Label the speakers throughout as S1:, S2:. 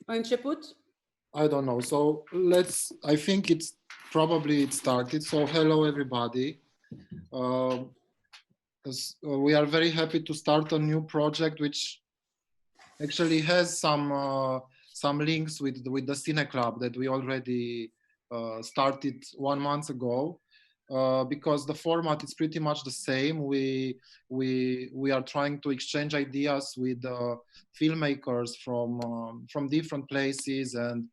S1: A început?
S2: I don't know. So I think it started. So hello everybody. We are very happy to start a new project which actually has some links with the Cine Club that we already started 1 month ago. Because the format is pretty much the same. We are trying to exchange ideas with filmmakers from different places and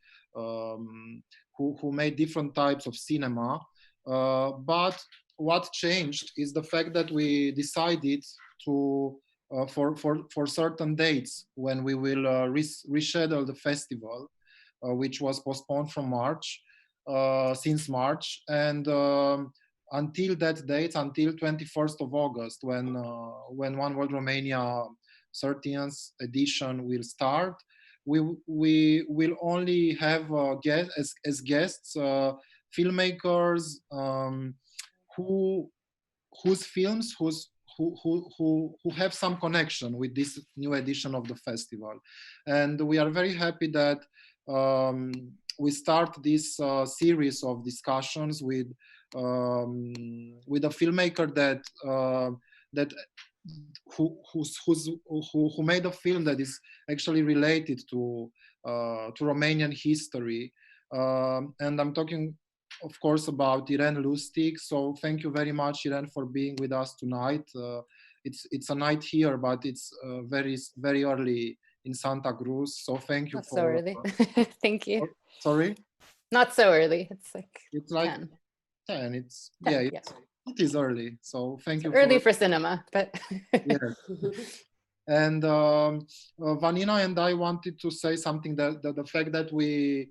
S2: who made different types of cinema. But what changed is the fact that we decided to for certain dates when we will reschedule the festival, which was postponed from March. Since March, and until that date, until 21st of August, when One World Romania 30th edition will start, we will only have as guests filmmakers whose films who have some connection with this new edition of the festival, and we are very happy that we start this series of discussions with a filmmaker who made a film that is actually related to Romanian history, and I'm talking, of course, about Irene Lusztig. So thank you very much, Irene, for being with us tonight. It's a night here, but it's very early in Santa Cruz. So thank you.
S3: Not so early. Thank you.
S2: Sorry?
S3: Not so early. It's like
S2: 10. 10. It's
S3: 10,
S2: yeah,
S3: yeah.
S2: It is early. So thank you.
S3: Early for cinema, but
S2: yes. And Vanina and I wanted to say something that the fact that we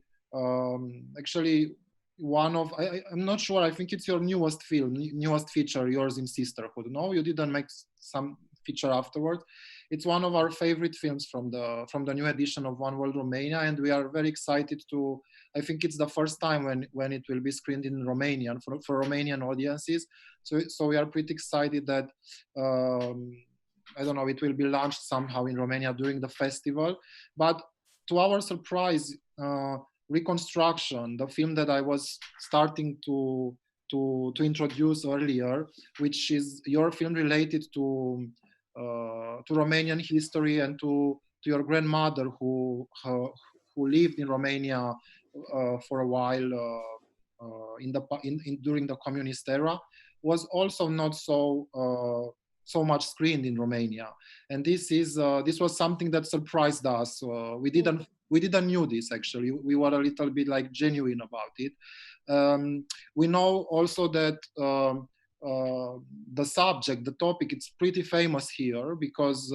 S2: actually I'm not sure, I think it's your newest feature, Yours in Sisterhood. No, you didn't make some feature afterwards. It's one of our favorite films from the new edition of One World Romania, and we are very excited to. I think it's the first time when it will be screened in Romanian for Romanian audiences. So we are pretty excited that I don't know, it will be launched somehow in Romania during the festival. But to our surprise, Reconstruction, the film that I was starting to introduce earlier, which is your film related to Romanian history and to your grandmother who lived in Romania for a while during the communist era, was also not so much screened in Romania, and this was something that surprised us. We didn't knew this, actually. We were a little bit like genuine about it. We know also that the subject, the topic, it's pretty famous here because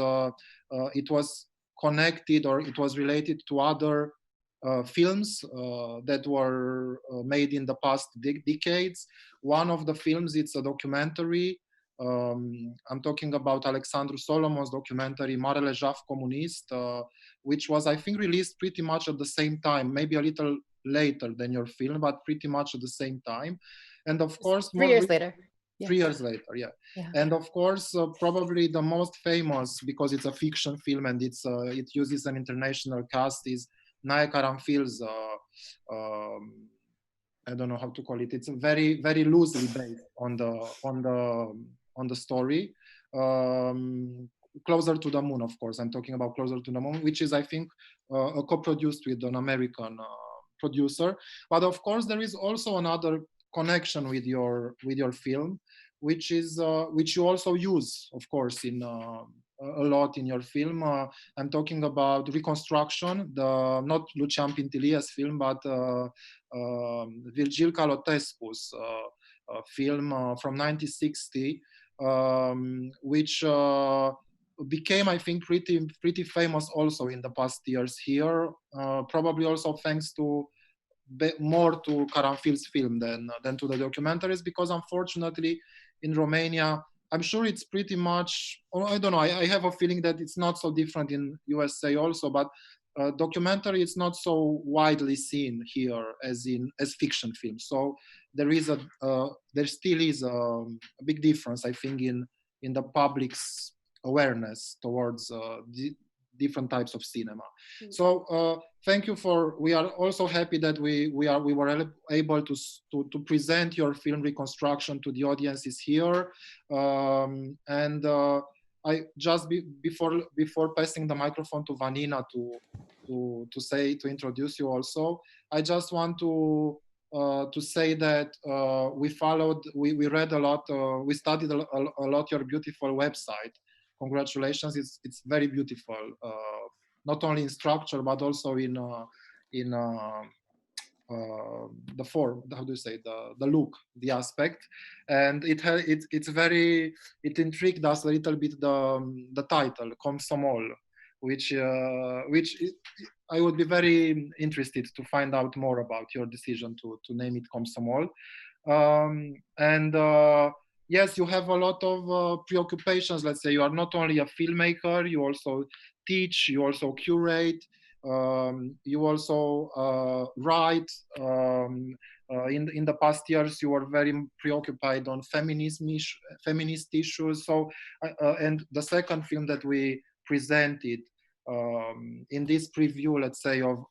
S2: it was connected, or it was related to other films that were made in the past decades. One of the films, it's a documentary. I'm talking about Alexandru Solomon's documentary Marele Jaf Comunist, which was, I think, released pretty much at the same time, maybe a little later than your film, but pretty much at the same time. And of course,
S3: 3 years later. Yeah.
S2: 3 years later, yeah. And of course, probably the most famous, because it's a fiction film and it uses an international cast, is Nae Karanfil's, I don't know how to call it. It's very, very loosely based on the story. Closer to the Moon, of course. I'm talking about Closer to the Moon, which is, I think, co-produced with an American producer. But of course, there is also another connection with your film, which you also use, of course, in a lot in your film. I'm talking about Reconstruction, not Lucian Pintilia's film, but Virgil Calotescu's film from 1960, which became, I think, pretty famous also in the past years here, probably also thanks to more to Karanfil's film than to the documentaries, because unfortunately in Romania, I'm sure it's pretty much, I don't know, I have a feeling that it's not so different in USA also, but documentary is not so widely seen here as fiction films. So there still is a big difference, I think, in the public's awareness towards different types of cinema. So thank you for. We are also happy that we were able to present your film reconstruction to the audiences here. And I just before passing the microphone to Vanina to introduce you also, I just want to say that we read a lot, we studied a lot your beautiful website. Congratulations, it's very beautiful, not only in structure but also in the form, how do you say, the look, the aspect, and it intrigued us a little bit, the title Komsomol, which I would be very interested to find out more about your decision to name it Komsomol. Yes, you have a lot of preoccupations. Let's say you are not only a filmmaker, you also teach, you also curate, you also write. In the past years, you were very preoccupied on feminist issues. So, and the second film that we presented in this preview, let's say, of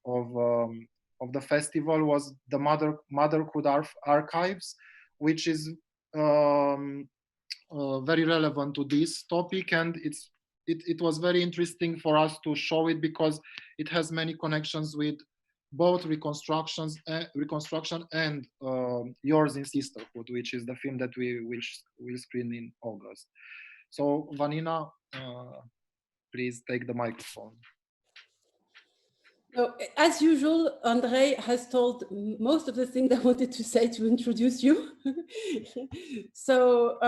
S2: the festival was the Motherhood Archives, which is very relevant to this topic, and it was very interesting for us to show it because it has many connections with both reconstruction and Yours in Sisterhood, which is the film that we will screen in August. So Vanina, please take the microphone.
S1: So, as usual, Andrei has told most of the things I wanted to say to introduce you. So,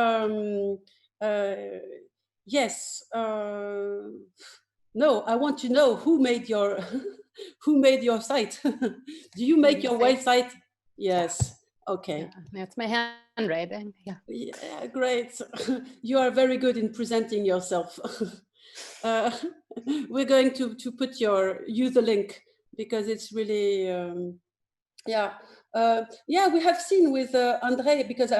S1: yes, no, I want to know who made your who made your site. Do you make your website? Yes. Okay.
S3: Yeah, that's my handwriting. Yeah.
S1: Yeah, great. You are very good in presenting yourself. We're going to use the link because it's really yeah. We have seen with Andrei, because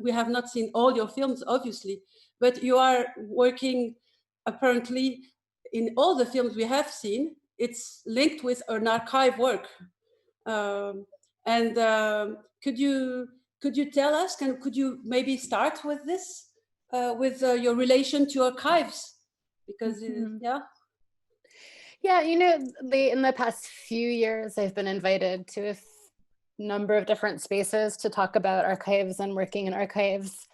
S1: we have not seen all your films obviously, but you are working apparently in all the films we have seen. It's linked with an archive work, and could you tell us? Could you maybe start with this, with your relation to archives? Because
S3: yeah, you know, in the past few years, I've been invited to a number of different spaces to talk about archives and working in archives.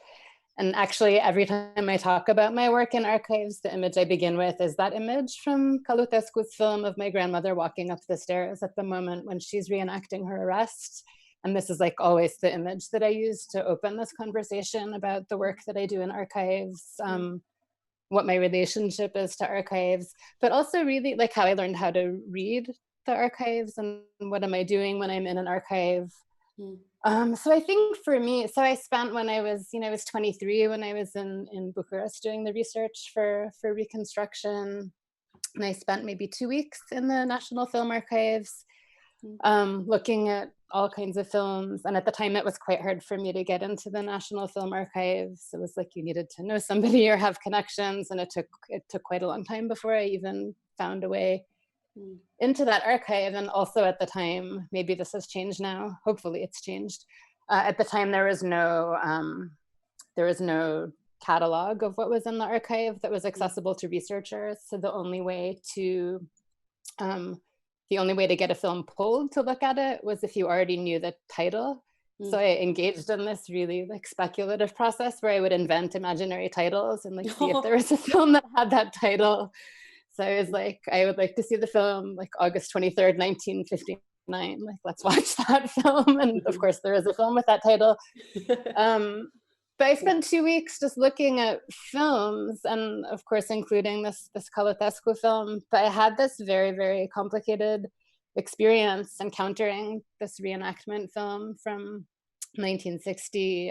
S3: And actually, every time I talk about my work in archives, the image I begin with is that image from Călutescu's film of my grandmother walking up the stairs at the moment when she's reenacting her arrest. And this is like always the image that I use to open this conversation about the work that I do in archives, what my relationship is to archives, but also really like how I learned how to read the archives and what am I doing when I'm in an archive. So I think for me, so I spent when I was 23 when I was in Bucharest doing the research for reconstruction, and I spent maybe 2 weeks in the National Film Archives, looking at all kinds of films. And at the time, it was quite hard for me to get into the National Film Archives. It was like you needed to know somebody or have connections, and it took quite a long time before I even found a way into that archive. And also at the time, maybe this has changed now, hopefully it's changed. At the time, there was no catalog of what was in the archive that was accessible to researchers. So the only way to get a film pulled to look at it was if you already knew the title. So I engaged in this really like speculative process where I would invent imaginary titles and like see if there was a film that had that title. So I was like, I would like to see the film like August 23rd, 1959. Like, let's watch that film. And of course, there is a film with that title. But I spent 2 weeks just looking at films, and of course, including this Călutescu film. But I had this very, very complicated experience encountering this reenactment film from 1960,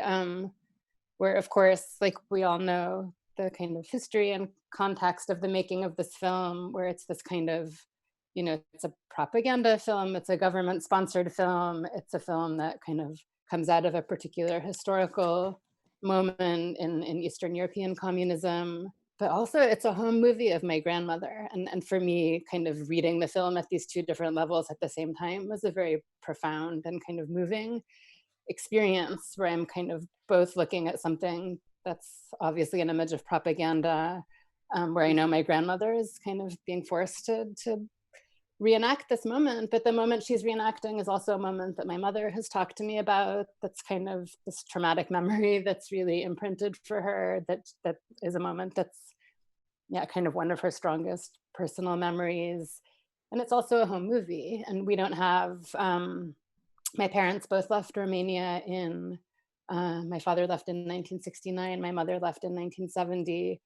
S3: where, of course, like we all know the kind of history and context of the making of this film, where it's this kind of, it's a propaganda film, it's a government-sponsored film, it's a film that kind of comes out of a particular historical moment in Eastern European communism. but also it's a home movie of my grandmother. And for me, kind of reading the film at these two different levels at the same time was a very profound and kind of moving experience, where I'm kind of both looking at something that's obviously an image of propaganda, where I know my grandmother is kind of being forced to reenact this moment, but the moment she's reenacting is also a moment that my mother has talked to me about, that's kind of this traumatic memory that's really imprinted for her, that is a moment that's, yeah, kind of one of her strongest personal memories. And it's also a home movie, and we don't have, my parents both left Romania in, my father left in 1969, my mother left in 1970.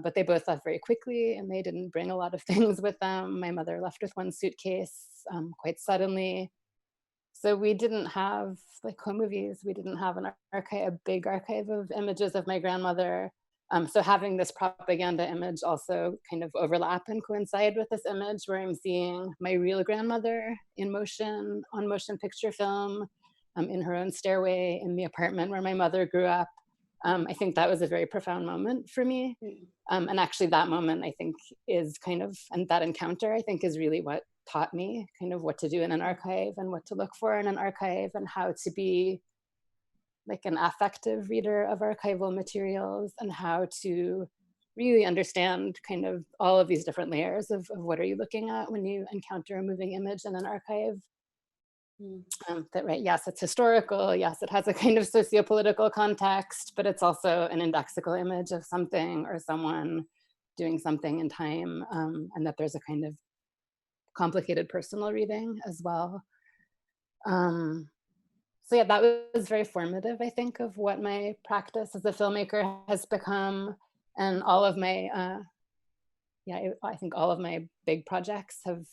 S3: But they both left very quickly, and they didn't bring a lot of things with them. My mother left with one suitcase quite suddenly. So we didn't have like home movies. We didn't have an archive, a big archive of images of my grandmother. So having this propaganda image also kind of overlap and coincide with this image, where I'm seeing my real grandmother in motion, on motion picture film, in her own stairway in the apartment where my mother grew up. I think that was a very profound moment for me. And actually that moment, I think, is kind of, and that encounter, I think, is really what taught me kind of what to do in an archive and what to look for in an archive, and how to be like an affective reader of archival materials, and how to really understand kind of all of these different layers of what are you looking at when you encounter a moving image in an archive. That, right, yes, it's historical, yes, it has a kind of socio-political context, but it's also an indexical image of something or someone doing something in time, and that there's a kind of complicated personal reading as well. So yeah, that was very formative, I think, of what my practice as a filmmaker has become. And all of my, I think all of my big projects have,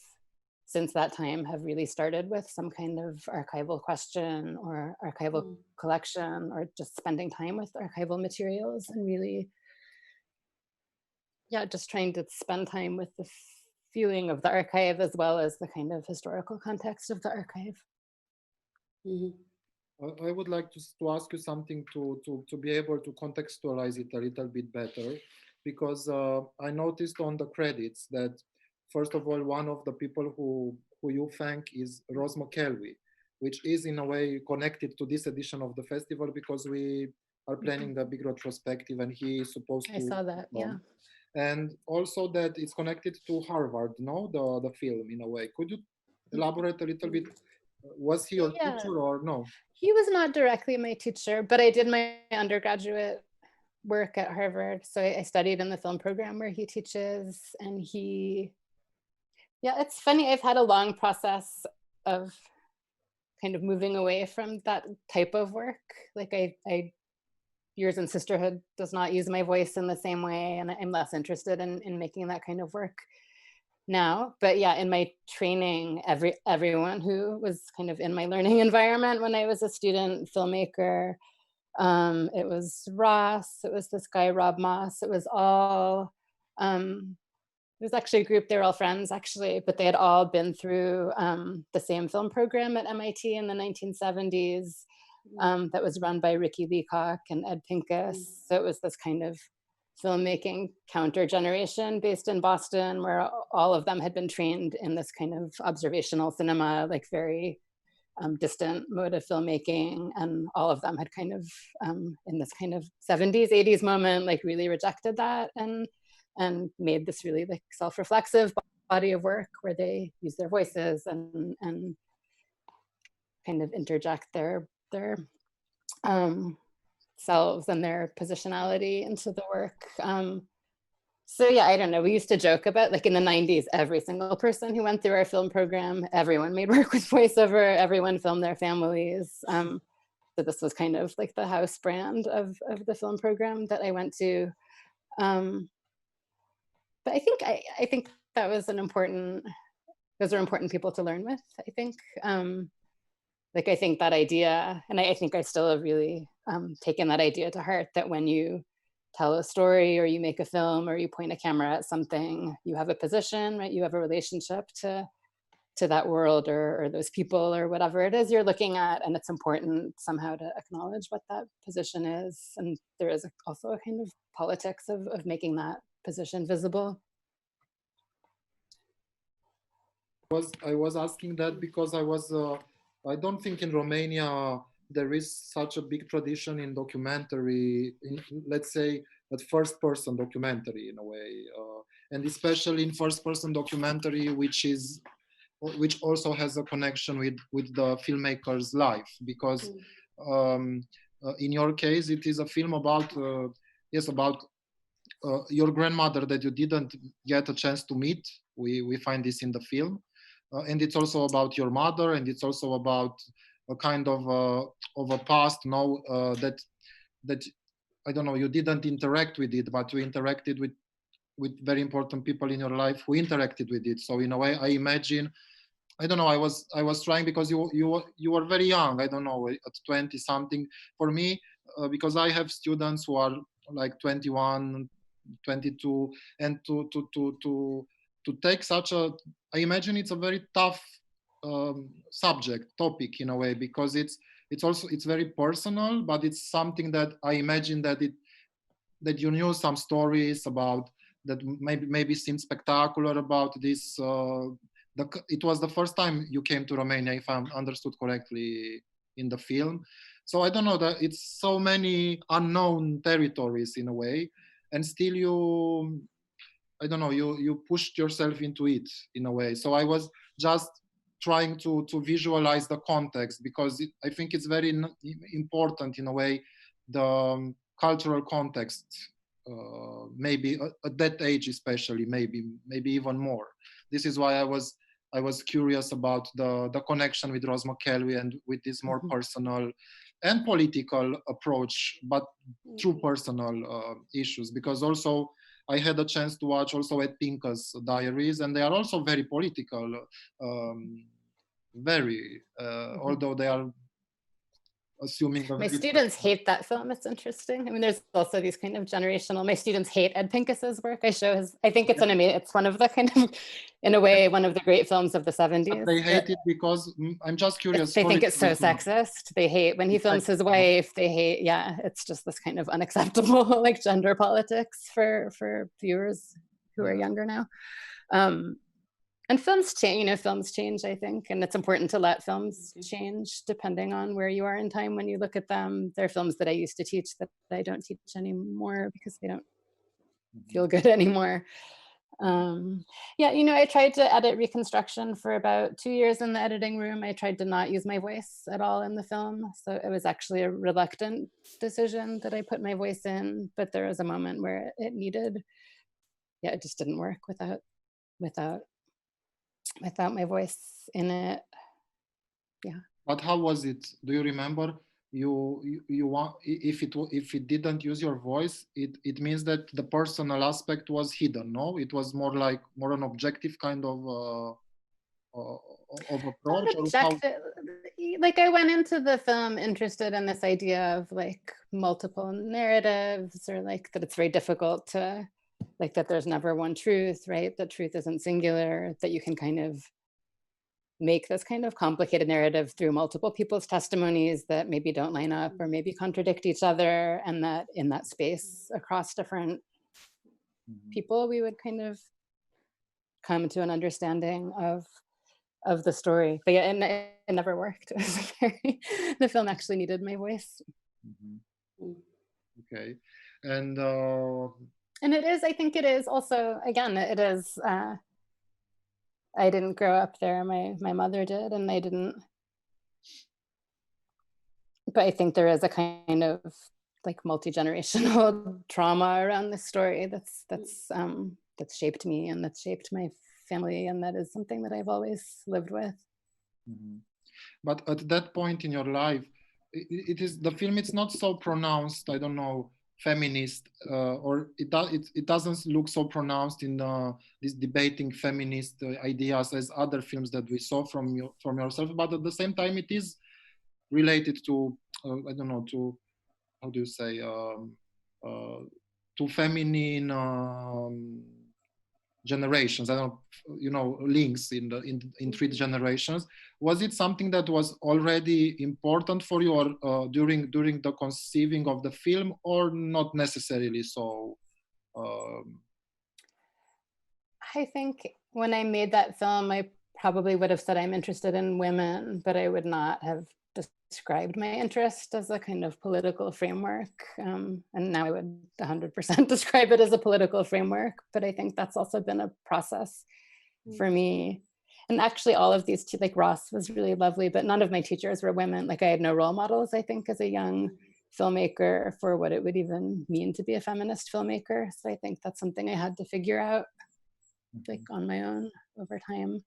S3: since that time, have really started with some kind of archival question or archival collection, or just spending time with archival materials, and really, yeah, just trying to spend time with the feeling of the archive as well as the kind of historical context of the archive.
S2: I would like to ask you something to be able to contextualize it a little bit better, because I noticed on the credits that, first of all, one of the people who you thank is Rose McKelvey, which is in a way connected to this edition of the festival, because we are planning the big retrospective and he is supposed to.
S3: I saw that, yeah.
S2: And also that it's connected to Harvard, no? The film, in a way. Could you elaborate a little bit? Was he your teacher or no?
S3: He was not directly my teacher, but I did my undergraduate work at Harvard. So I studied in the film program where he teaches, and yeah, it's funny. I've had a long process of kind of moving away from that type of work. Like I Years in Sisterhood does not use my voice in the same way, and I'm less interested in making that kind of work now. But yeah, in my training, everyone who was kind of in my learning environment when I was a student filmmaker, it was Ross, it was this guy Rob Moss, it was all, it was actually a group, they were all friends actually, but they had all been through the same film program at MIT in the 1970s. That was run by Ricky Leacock and Ed Pincus. So it was this kind of filmmaking counter generation based in Boston, where all of them had been trained in this kind of observational cinema, like very distant mode of filmmaking. And all of them had kind of, in this kind of 70s, 80s moment, like really rejected that and made this really like self-reflexive body of work where they use their voices and kind of interject their selves and their positionality into the work. So yeah, I don't know. We used to joke about, like, in the 90s, every single person who went through our film program, everyone made work with voiceover, everyone filmed their families. So this was kind of like the house brand of the film program that I went to. But I think that was those are important people to learn with, I think. Like, I think that idea, and I think I still have really taken that idea to heart, that when you tell a story or you make a film or you point a camera at something, you have a position, right? You have a relationship to that world or those people or whatever it is you're looking at. And it's important somehow to acknowledge what that position is. And there is also a kind of politics of making that position visible.
S2: I was asking that because I don't think in Romania there is such a big tradition in documentary, let's say that first-person documentary in a way, and especially in first-person documentary, which also has a connection with the filmmaker's life, because in your case it is a film about about your grandmother that you didn't get a chance to meet. We find this in the film. And it's also about your mother, and it's also about a kind of a past, that I don't know, you didn't interact with it, but you interacted with very important people in your life who interacted with it. So in a way, I imagine, I don't know, I was trying, because you were very young, I don't know, at 20 something. For me, because I have students who are like 21, 22, and to take such a, I imagine it's a very tough topic in a way, because it's very personal, but it's something that I imagine that you knew some stories about that maybe seemed spectacular about this. It was the first time you came to Romania, if I understood correctly, in the film. So I don't know, that it's so many unknown territories in a way, and still I don't know, you pushed yourself into it in a way. So I was just trying to visualize the context, because I think it's very important in a way, the cultural context, maybe at that age especially, maybe even more. This is why I was curious about the connection with Rose McElwee and with this more personal and political approach, but through personal issues, because also I had a chance to watch also Ed Pinka's diaries, and they are also very political, although they are assuming.
S3: My students hate that film. It's interesting. I mean, there's also these kind of generational. My students hate Ed Pincus's work. I think it's it's one of the kind of, in a way, one of the great films of the 70s.
S2: They hate it because I'm just curious.
S3: They think it's so sexist. They hate when he films his wife. They hate, it's just this kind of unacceptable like gender politics for viewers who are younger now. And films change, films change, I think, and it's important to let films change depending on where you are in time when you look at them. There are films that I used to teach that I don't teach anymore because they don't feel good anymore. I tried to edit reconstruction for about 2 years in the editing room. I tried to not use my voice at all in the film. So it was actually a reluctant decision that I put my voice in, but there was a moment where it needed, it just didn't work without my voice in it.
S2: But how was it? Do you remember? You want, if it didn't use your voice, it means that the personal aspect was hidden. No, it was more an objective kind of approach.
S3: Like I went into the film interested in this idea of like multiple narratives, or like that it's very difficult to, like that there's never one truth, right? That truth isn't singular, that you can kind of make this kind of complicated narrative through multiple people's testimonies that maybe don't line up or maybe contradict each other, and that in that space across different people, we would kind of come to an understanding of the story. But it never worked. It was the film actually needed my voice.
S2: Okay. And
S3: it is, I think it is also, again, it is, I didn't grow up there. My mother did, and I didn't. But I think there is a kind of like multi-generational trauma around this story that's shaped me and that's shaped my family, and that is something that I've always lived with.
S2: But at that point in your life, it is the film. It's not so pronounced. I don't know, feminist, or it doesn't look so pronounced in this debating feminist ideas as other films that we saw from yourself. But at the same time, it is related to I don't know, to, how do you say, to feminine generations. I don't know, links in 3 generations. Was it something that was already important for you, or during the conceiving of the film, or not necessarily so?
S3: I think when I made that film, I probably would have said I'm interested in women, but I would not have described my interest as a kind of political framework. And now I would 100% describe it as a political framework, but I think that's also been a process for me. And actually all of these, like Ross was really lovely, but none of my teachers were women. Like I had no role models, I think, as a young filmmaker for what it would even mean to be a feminist filmmaker. So I think that's something I had to figure out like on my own over time.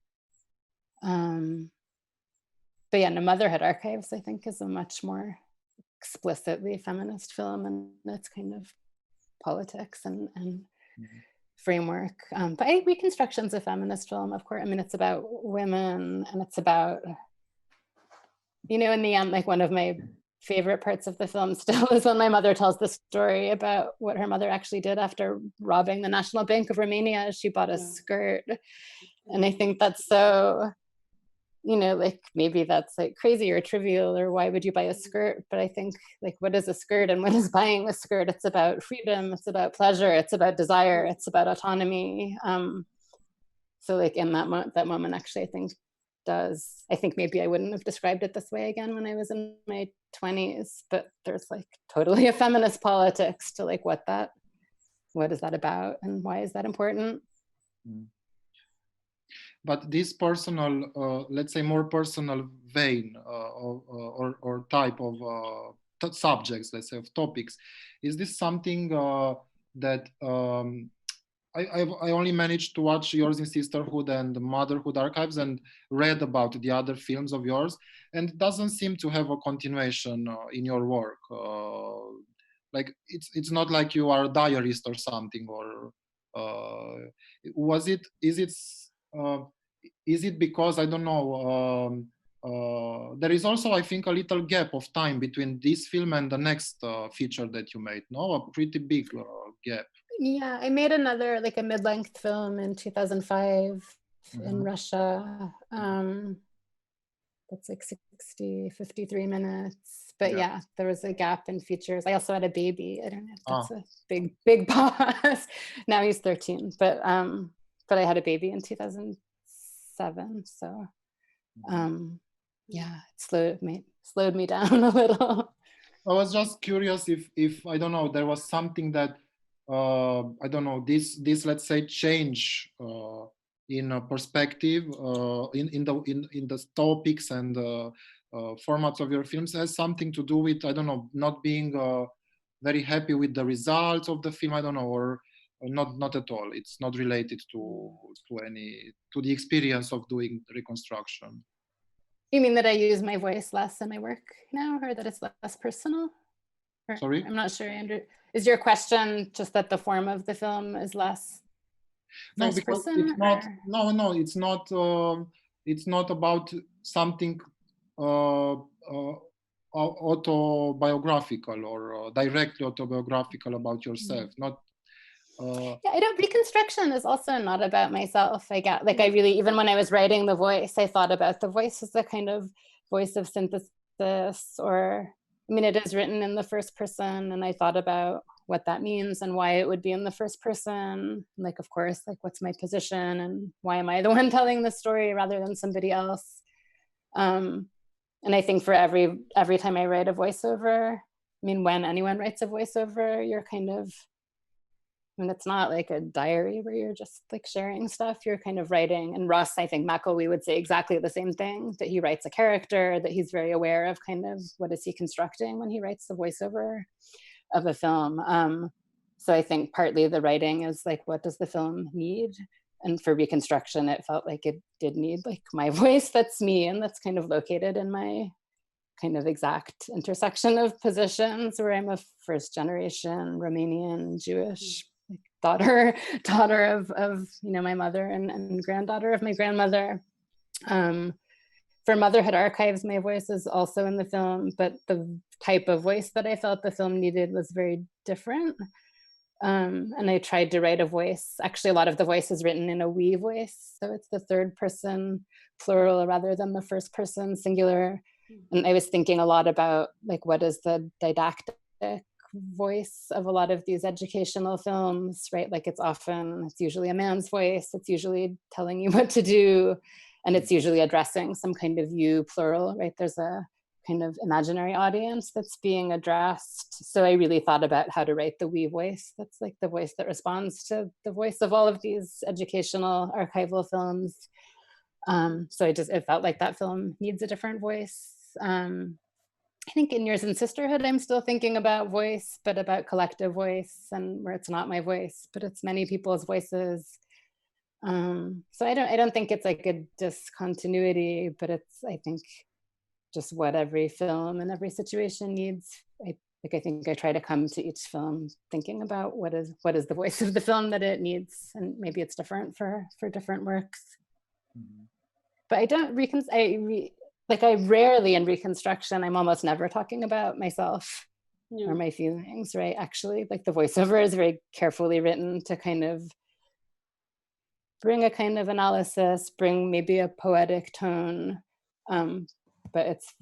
S3: But yeah, no, Motherhood Archives, I think, is a much more explicitly feminist film, and it's kind of politics and framework. But Reconstruction's a feminist film, of course. I mean, it's about women, and it's about, you know, in the end, like one of my favorite parts of the film still is when my mother tells the story about what her mother actually did after robbing the National Bank of Romania. She bought a skirt. And I think that's so, you know, like maybe that's like crazy or trivial, or why would you buy a skirt? But I think like, what is a skirt and what is buying a skirt? It's about freedom, it's about pleasure, it's about desire, it's about autonomy. So like in that moment, actually, I think maybe I wouldn't have described it this way again when I was in my 20s, but there's like totally a feminist politics to like what is that about and why is that important?
S2: But this personal, let's say more personal vein or type of subjects, let's say of topics, is this something that I only managed to watch yours in Sisterhood and Motherhood Archives and read about the other films of yours, and it doesn't seem to have a continuation in your work. Like it's not like you are a diarist or something, or is it because I don't know? There is also, I think, a little gap of time between this film and the next feature that you made. No, a pretty big gap.
S3: Yeah, I made another, like a mid-length film in 2005 in Russia. That's like 53 minutes. But yeah, there was a gap in features. I also had a baby. I don't know if that's a big pause. Now he's 13, but I had a baby in 2007. So yeah, it slowed me down a little.
S2: I was just curious if I don't know, there was something that I don't know, this let's say change in a perspective in the topics and formats of your films has something to do with, I don't know, not being very happy with the results of the film, I don't know, or not at all. It's not related to the experience of doing reconstruction.
S3: You mean that I use my voice less in my work now, or that it's less personal? Or,
S2: sorry?
S3: I'm not sure, Andrew. Is your question just that the form of the film is less
S2: because
S3: person?
S2: It's not, no, it's not. It's not about something autobiographical or directly autobiographical about yourself. Not.
S3: Yeah, I don't. Reconstruction is also not about myself. I really, even when I was writing the voice, I thought about the voice as a kind of voice of synthesis, or I mean, it is written in the first person, and I thought about what that means and why it would be in the first person. Like, of course, like what's my position and why am I the one telling the story rather than somebody else? And I think for every time I write a voiceover, I mean, when anyone writes a voiceover, you're kind of, I mean, it's not like a diary where you're just like sharing stuff, you're kind of writing. And Ross, I think McElwee would say exactly the same thing, that he writes a character, that he's very aware of kind of what is he constructing when he writes the voiceover of a film. So I think partly the writing is like, what does the film need? And for reconstruction, it felt like it did need like my voice, that's me, and that's kind of located in my kind of exact intersection of positions, where I'm a first generation Romanian Jewish daughter of you know, my mother and granddaughter of my grandmother. For Motherhood Archives, my voice is also in the film, but the type of voice that I felt the film needed was very different. And I tried to write a voice. Actually, a lot of the voice is written in a we voice, so it's the third person plural rather than the first person singular. And I was thinking a lot about like, what is the didactic voice of a lot of these educational films, right? Like it's usually a man's voice. It's usually telling you what to do. And it's usually addressing some kind of you, plural, right? There's a kind of imaginary audience that's being addressed. So I really thought about how to write the we voice. That's like the voice that responds to the voice of all of these educational archival films. So it felt like that film needs a different voice. I think in Years in Sisterhood, I'm still thinking about voice, but about collective voice, and where it's not my voice, but it's many people's voices. So I don't think it's like a discontinuity, but it's, I think, just what every film and every situation needs. I think I try to come to each film thinking about what is the voice of the film that it needs, and maybe it's different for different works. Mm-hmm. But I don't I rarely in reconstruction, I'm almost never talking about myself or my feelings, right? Actually, like the voiceover is very carefully written to kind of bring a kind of analysis, bring maybe a poetic tone, but it's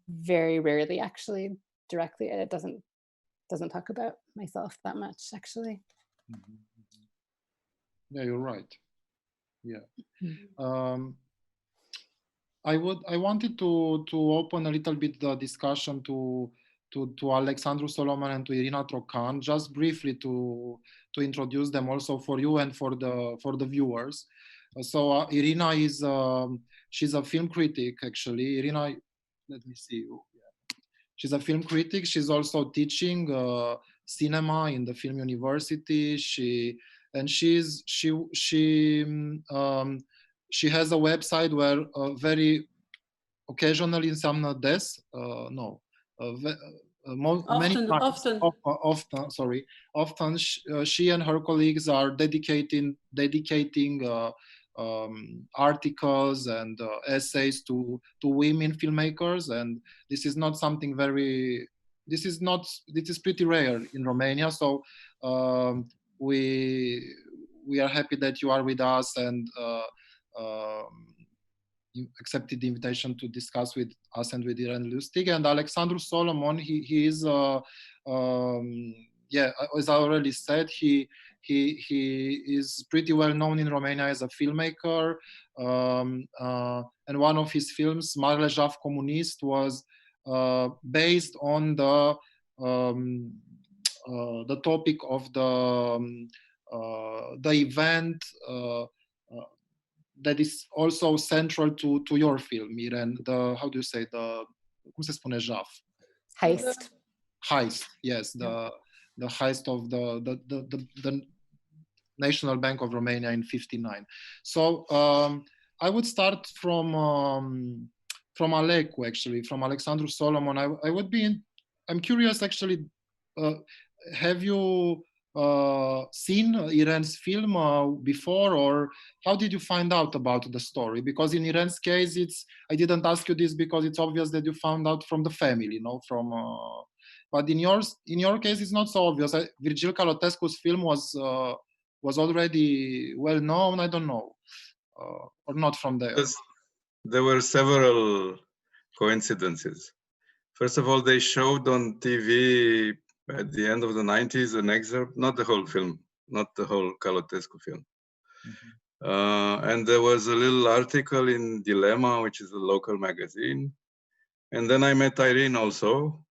S3: very rarely actually directly, it doesn't talk about myself that much, actually.
S2: Mm-hmm. Yeah, you're right. Yeah. I wanted to open a little bit the discussion to Alexandru Solomon and to Irina Trocan, just briefly to introduce them also for you and for the viewers. So Irina is she's a film critic, actually. Irina, let me see you. Yeah. She's a film critic. She's also teaching cinema in the Film University. She has a website where very occasionally înseamnă des, often she and her colleagues are dedicating articles and essays to women filmmakers, and this is not something this is pretty rare in Romania. So we are happy that you are with us and you accepted the invitation to discuss with us and with Irene Lusztig. And Alexandru Solomon, he is as I already said, he is pretty well known in Romania as a filmmaker, and one of his films, Marele Jaf Comunist, was based on the topic of the event that is also central to your film, Irene. How do you say cum se spune Jaf? Heist, yes, the heist of the National Bank of Romania in '59. So I would start from Alecu, actually, from Alexandru Solomon. I'm curious, actually, have you seen Irene's film before, or how did you find out about the story? Because in Irene's case, I didn't ask you this because it's obvious that you found out from the family, but in your case, it's not so obvious. Virgil Calotescu's film was already well known. I don't know, or not from there.
S4: There were several coincidences. First of all, they showed on TV at the end of the 90s an excerpt, not the whole film, not the whole Calotescu film. Mm-hmm. And there was a little article in Dilemma, which is a local magazine. And then I met Irene also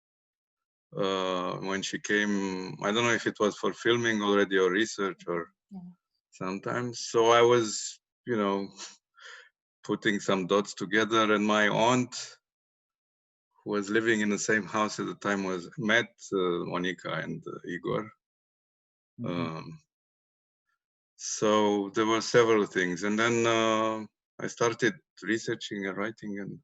S4: when she came. I don't know if it was for filming already or research or sometimes. So I was, putting some dots together, and my aunt, who was living in the same house at the time, met Monica and Igor. Mm-hmm. So there were several things. And then I started researching and writing, and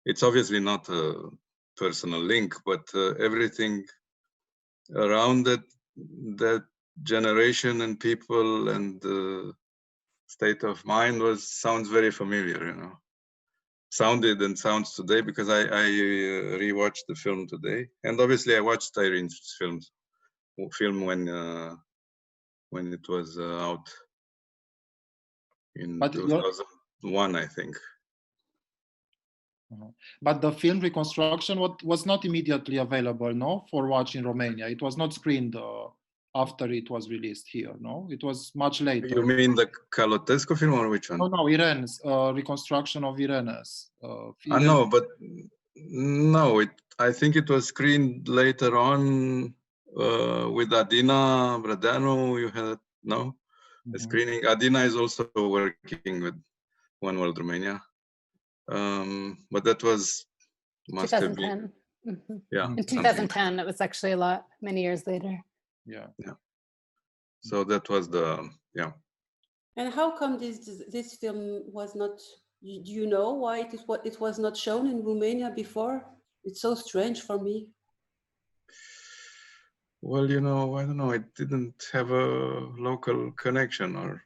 S4: it's obviously not a personal link, but everything around that generation and people and state of mind sounds very familiar, sounded and sounds today, because I rewatched the film today, and obviously I watched Irene's film when it was out in 2001, I think.
S2: But the film reconstruction was not immediately available, no, for watch in Romania. It was not screened after it was released here, no? It was much later.
S4: You mean the Calotescu film or which one?
S2: Oh, no, Irene's reconstruction of Irene's.
S4: I know, but no, I think it was screened later on with Adina Brădeanu. You had, no? The screening. Adina is also working with One World Romania. But that was, must have been. Yeah.
S3: In 2010, it was actually many years later.
S2: Yeah.
S4: So that was the, yeah.
S1: And how come this film was not, do you know why it was not shown in Romania before? It's so strange for me.
S4: Well, you know, I don't know, it didn't have a local connection or,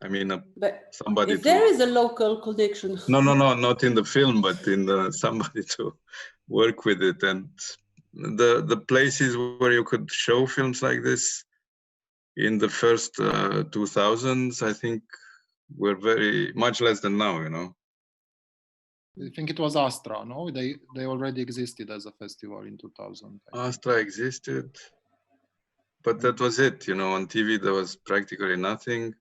S4: I mean, somebody
S1: if there is a local connection.
S4: No, not in the film, but in somebody to work with it. And the places where you could show films like this in the first 2000s, I think, were very much less than now, you know.
S2: I think it was Astra, no? They already existed as a festival in 2000.
S4: Astra existed, but that was it, you know. On TV there was practically nothing,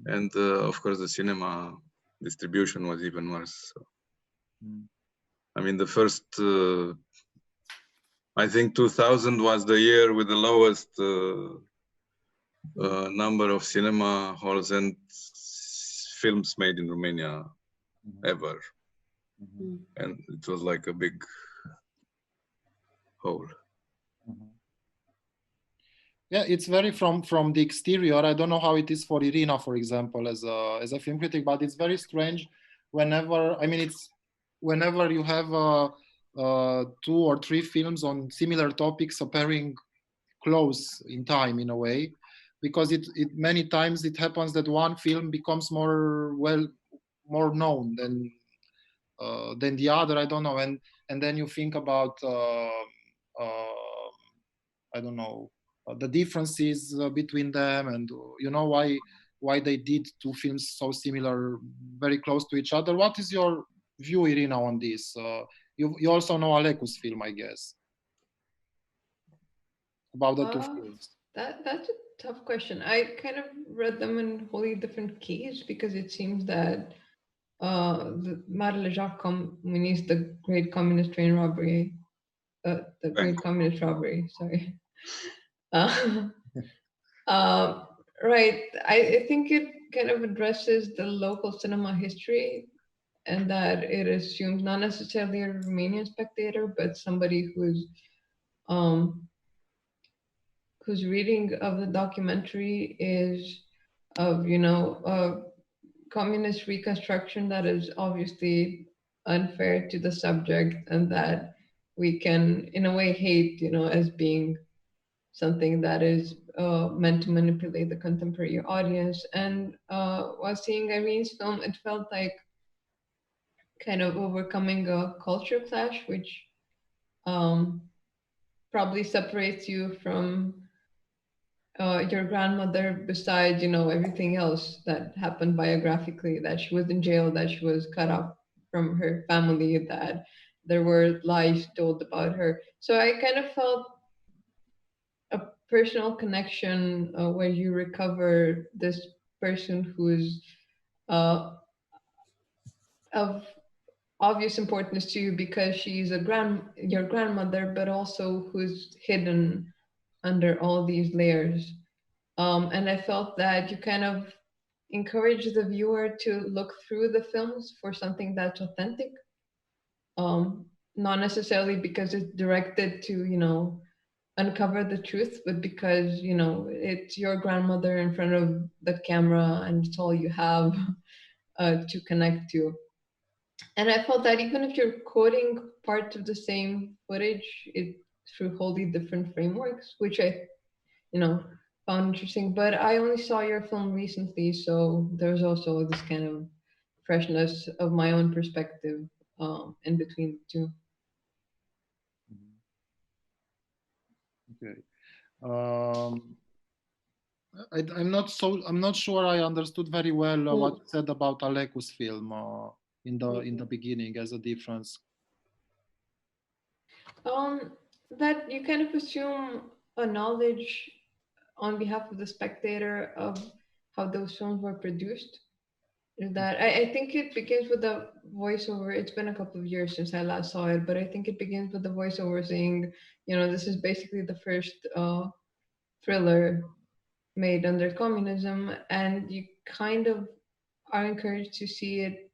S4: and of course the cinema distribution was even worse. So. I mean, the first, I think 2000 was the year with the lowest number of cinema halls and films made in Romania ever. And it was like a big hole.
S2: Yeah, it's very from the exterior. I don't know how it is for Irina, for example, as a film critic, but it's very strange whenever, I mean, it's whenever you have 2 or 3 films on similar topics appearing close in time, in a way, because it many times it happens that one film becomes more known than the other. I don't know, and then you think about I don't know, the differences between them, and you know why they did 2 films so similar, very close to each other. What is your view, Irina, on this? You also know Aleku's film, I guess, about the 2 films.
S5: That's a tough question. I kind of read them in wholly different keys, because it seems that the Marele Joc Comunist, the Great Communist Train Robbery, the Great Communist Robbery, sorry. Right, I think it kind of addresses the local cinema history, and that it assumes not necessarily a Romanian spectator, but somebody whose reading of the documentary is of, you know, a communist reconstruction that is obviously unfair to the subject, and that we can, in a way, hate, you know, as being something that is meant to manipulate the contemporary audience. And while seeing Irene's film, it felt like kind of overcoming a culture clash, which probably separates you from your grandmother, besides, you know, everything else that happened biographically, that she was in jail, that she was cut off from her family, that there were lies told about her. So I kind of felt a personal connection where you recover this person who's of obvious importance to you because she's your grandmother, but also who's hidden under all these layers. And I felt that you kind of encourage the viewer to look through the films for something that's authentic. Not necessarily because it's directed to, you know, uncover the truth, but because, you know, it's your grandmother in front of the camera and it's all you have to connect to. And I felt that even if you're quoting parts of the same footage, it through wholly different frameworks, which I, you know, found interesting. But I only saw your film recently, so there's also this kind of freshness of my own perspective in between the two.
S2: Okay. I'm not sure I understood very well what you said about Aleku's film. in the beginning as a difference?
S5: That you kind of assume a knowledge on behalf of the spectator of how those films were produced. That I think it begins with the voiceover. It's been a couple of years since I last saw it, but I think it begins with the voiceover saying, you know, this is basically the first thriller made under communism, and you kind of are encouraged to see it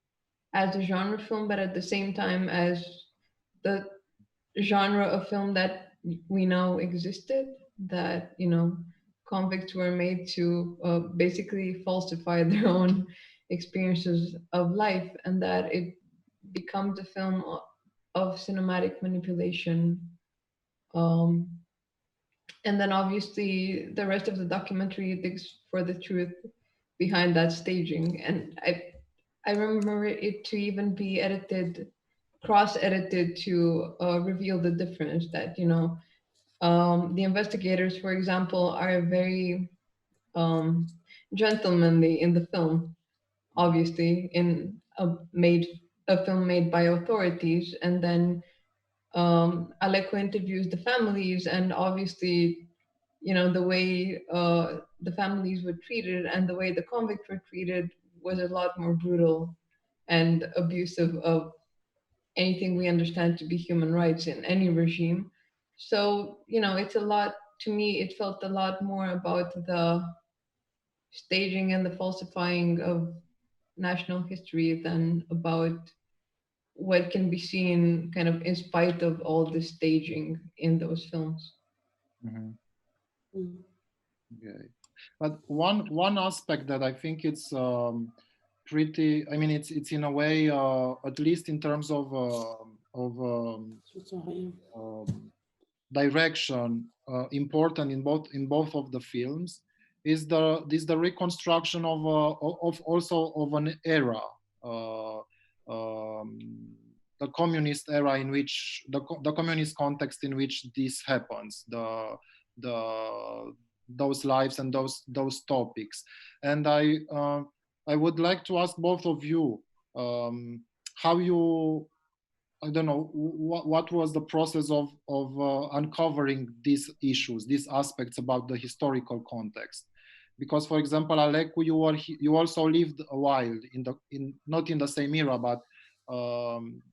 S5: as a genre film, but at the same time as the genre of film that we know existed, that, you know, convicts were made to basically falsify their own experiences of life, and that it becomes a film of cinematic manipulation. And then obviously the rest of the documentary digs for the truth behind that staging. And I remember it to even be edited, cross-edited to reveal the difference that, you know, the investigators, for example, are very gentlemanly in the film, obviously, in a film made by authorities. And then Aleko interviews the families, and obviously, you know, the way the families were treated and the way the convicts were treated was a lot more brutal and abusive of anything we understand to be human rights in any regime. So, you know, it's a lot, to me, it felt a lot more about the staging and the falsifying of national history than about what can be seen kind of in spite of all the staging in those films.
S2: Mm-hmm. Okay, but one aspect that I think it's pretty, I mean, it's in a way, at least in terms of direction, important in both of the films, is the reconstruction of also of an era, the communist era in which the communist context in which this happens, those lives and those topics. And I would like to ask both of you how you, I don't know, what was the process of uncovering these issues, these aspects about the historical context? Because, for example, Alecu, you also lived a while not in the same era, but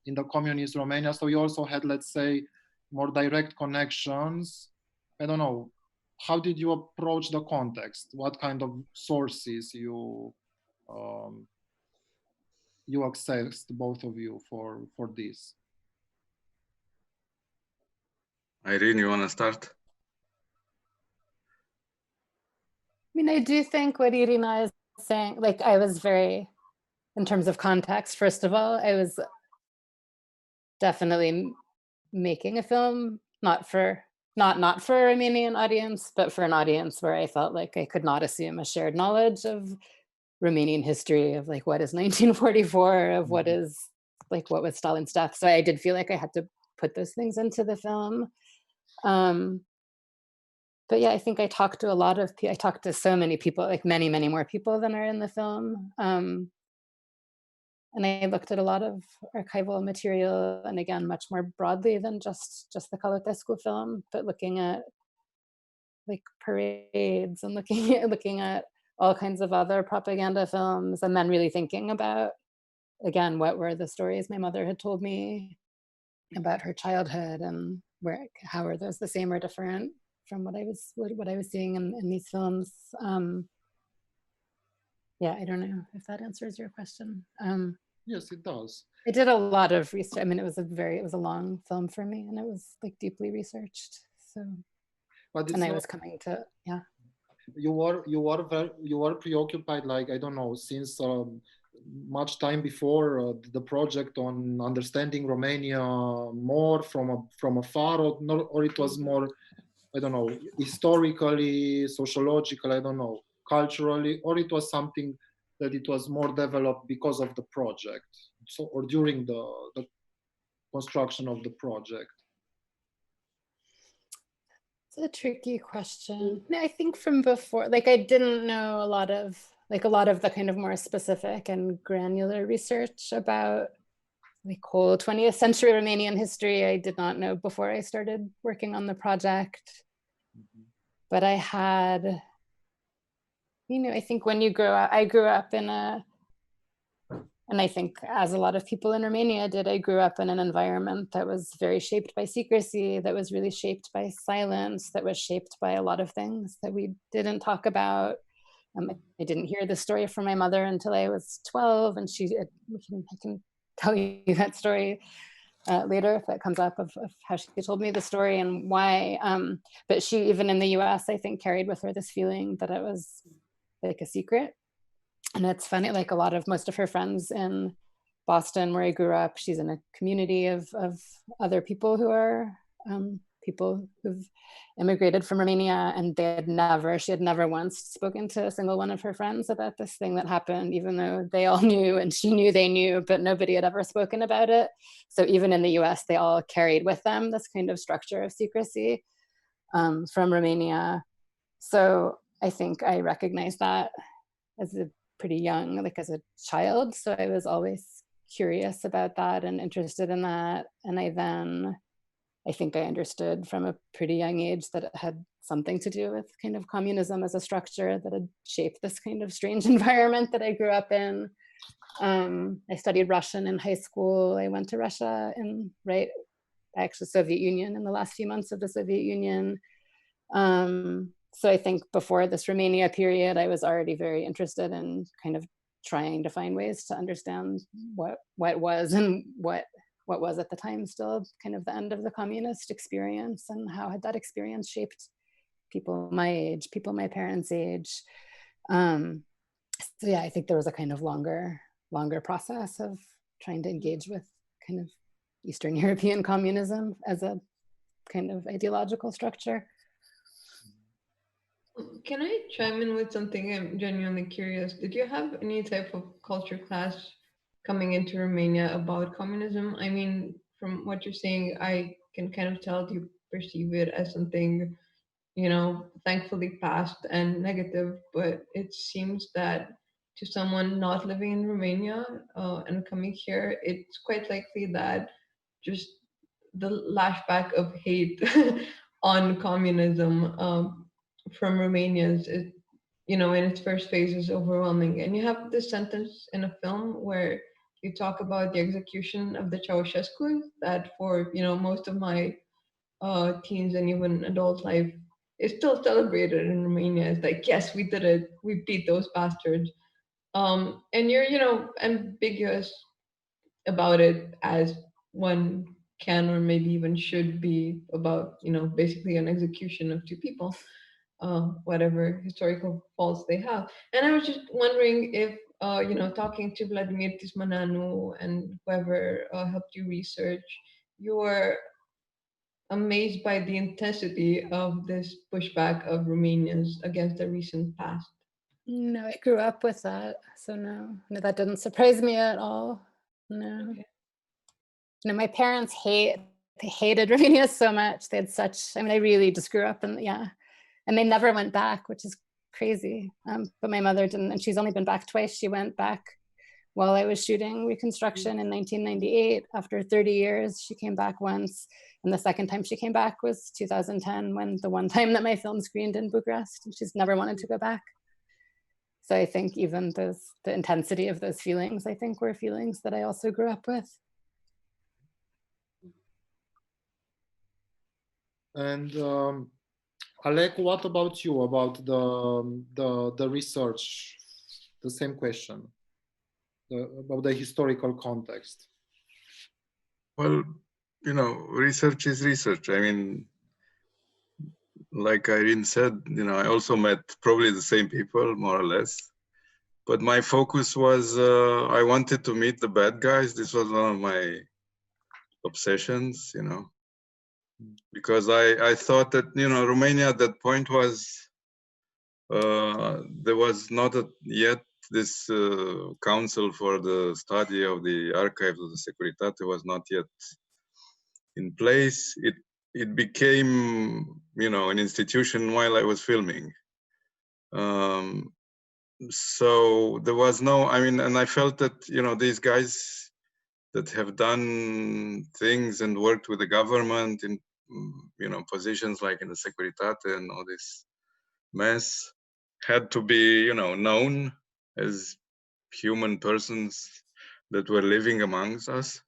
S2: in the communist Romania, so you also had, let's say, more direct connections. I don't know, how did you approach the context? What kind of sources you accessed, both of you, for this?
S4: Irene, you want to start?
S3: I mean, I do think what Irina is saying, like, I was very, in terms of context, first of all, I was definitely making a film, not for a Romanian audience, but for an audience where I felt like I could not assume a shared knowledge of Romanian history, of like, what is 1944, of what is, like, what was Stalin's death. So I did feel like I had to put those things into the film. But yeah, I think I talked to I talked to so many people, like many, many more people than are in the film. And I looked at a lot of archival material, and again, much more broadly than just the Călătescu film, but looking at like parades and looking at all kinds of other propaganda films, and then really thinking about, again, what were the stories my mother had told me about her childhood, and how are those the same or different from what I was seeing in these films. Yeah, I don't know if that answers your question.
S2: Yes, it does.
S3: I did a lot of research. I mean, it was a long film for me, and it was like deeply researched. So, and I was coming to, yeah.
S2: You were preoccupied, like, I don't know, since much time before the project on understanding Romania more from afar, or it was more, I don't know, historically, sociological, I don't know, culturally, or it was something that it was more developed because of the project, so, or during the construction of the project?
S3: It's a tricky question. I think from before, like, I didn't know a lot of like a lot of the kind of more specific and granular research about like whole 20th century Romanian history, I did not know before I started working on the project. But I had, you know, I think when you grow up, I grew up in a, and I think as a lot of people in Romania did, I grew up in an environment that was very shaped by secrecy, that was really shaped by silence, that was shaped by a lot of things that we didn't talk about. I didn't hear the story from my mother until I was 12, and I can tell you that story later if that comes up, of how she told me the story and why. But she, even in the US, I think carried with her this feeling that it was like a secret. And it's funny, like most of her friends in Boston, where I grew up, she's in a community of other people who are people who've immigrated from Romania, and she had never once spoken to a single one of her friends about this thing that happened, even though they all knew and she knew they knew, but nobody had ever spoken about it. So even in the US, they all carried with them this kind of structure of secrecy from Romania. So I think I recognized that as a pretty young, like as a child. So I was always curious about that and interested in that. And I think I understood from a pretty young age that it had something to do with kind of communism as a structure that had shaped this kind of strange environment that I grew up in. I studied Russian in high school. I went to Russia actually Soviet Union in the last few months of the Soviet Union. So I think before this Romania period, I was already very interested in kind of trying to find ways to understand what was and what was at the time still kind of the end of the communist experience, and how had that experience shaped people my age, people my parents' age. So yeah, I think there was a kind of longer process of trying to engage with kind of Eastern European communism as a kind of ideological structure.
S5: Can I chime in with something? I'm genuinely curious. Did you have any type of culture class coming into Romania about communism? I mean, from what you're saying, I can kind of tell you perceive it as something, you know, thankfully past and negative, but it seems that to someone not living in Romania and coming here, it's quite likely that just the lashback of hate on communism from Romanians is, you know, in its first phase is overwhelming. And you have this sentence in a film where you talk about the execution of the Ceausescu that for, you know, most of my teens and even adult life is still celebrated in Romania. It's like, yes, we did it. We beat those bastards. And you're, you know, ambiguous about it as one can or maybe even should be about, you know, basically an execution of two people, whatever historical faults they have. And I was just wondering if, you know, talking to Vladimir Tismananu and whoever helped you research, you were amazed by the intensity of this pushback of Romanians against the recent past.
S3: No, I grew up with that, so no, that didn't surprise me at all. No.
S5: Okay.
S3: You know, my parents hated Romania so much. They had I mean, I really just grew up and they never went back, which is crazy. But my mother didn't, and she's only been back twice. She went back while I was shooting Reconstruction in 1998. After 30 years, she came back once. And the second time she came back was 2010, when the one time that my film screened in Bucharest, and she's never wanted to go back. So I think even the intensity of those feelings, I think were feelings that I also grew up with.
S2: And Alec, what about you, about the research? The same question, about the historical context.
S4: Well, you know, research is research. I mean, like Irene said, you know, I also met probably the same people, more or less. But my focus was, I wanted to meet the bad guys. This was one of my obsessions, you know, because I thought that, you know, Romania at that point was, there was not yet this council for the study of the archives of the Securitate was not yet in place. It became, you know, an institution while I was filming. so there was no, I mean, and I felt that, you know, these guys that have done things and worked with the government in, you know, positions like in the Securitate and all this mess had to be, you know, known as human persons that were living amongst us.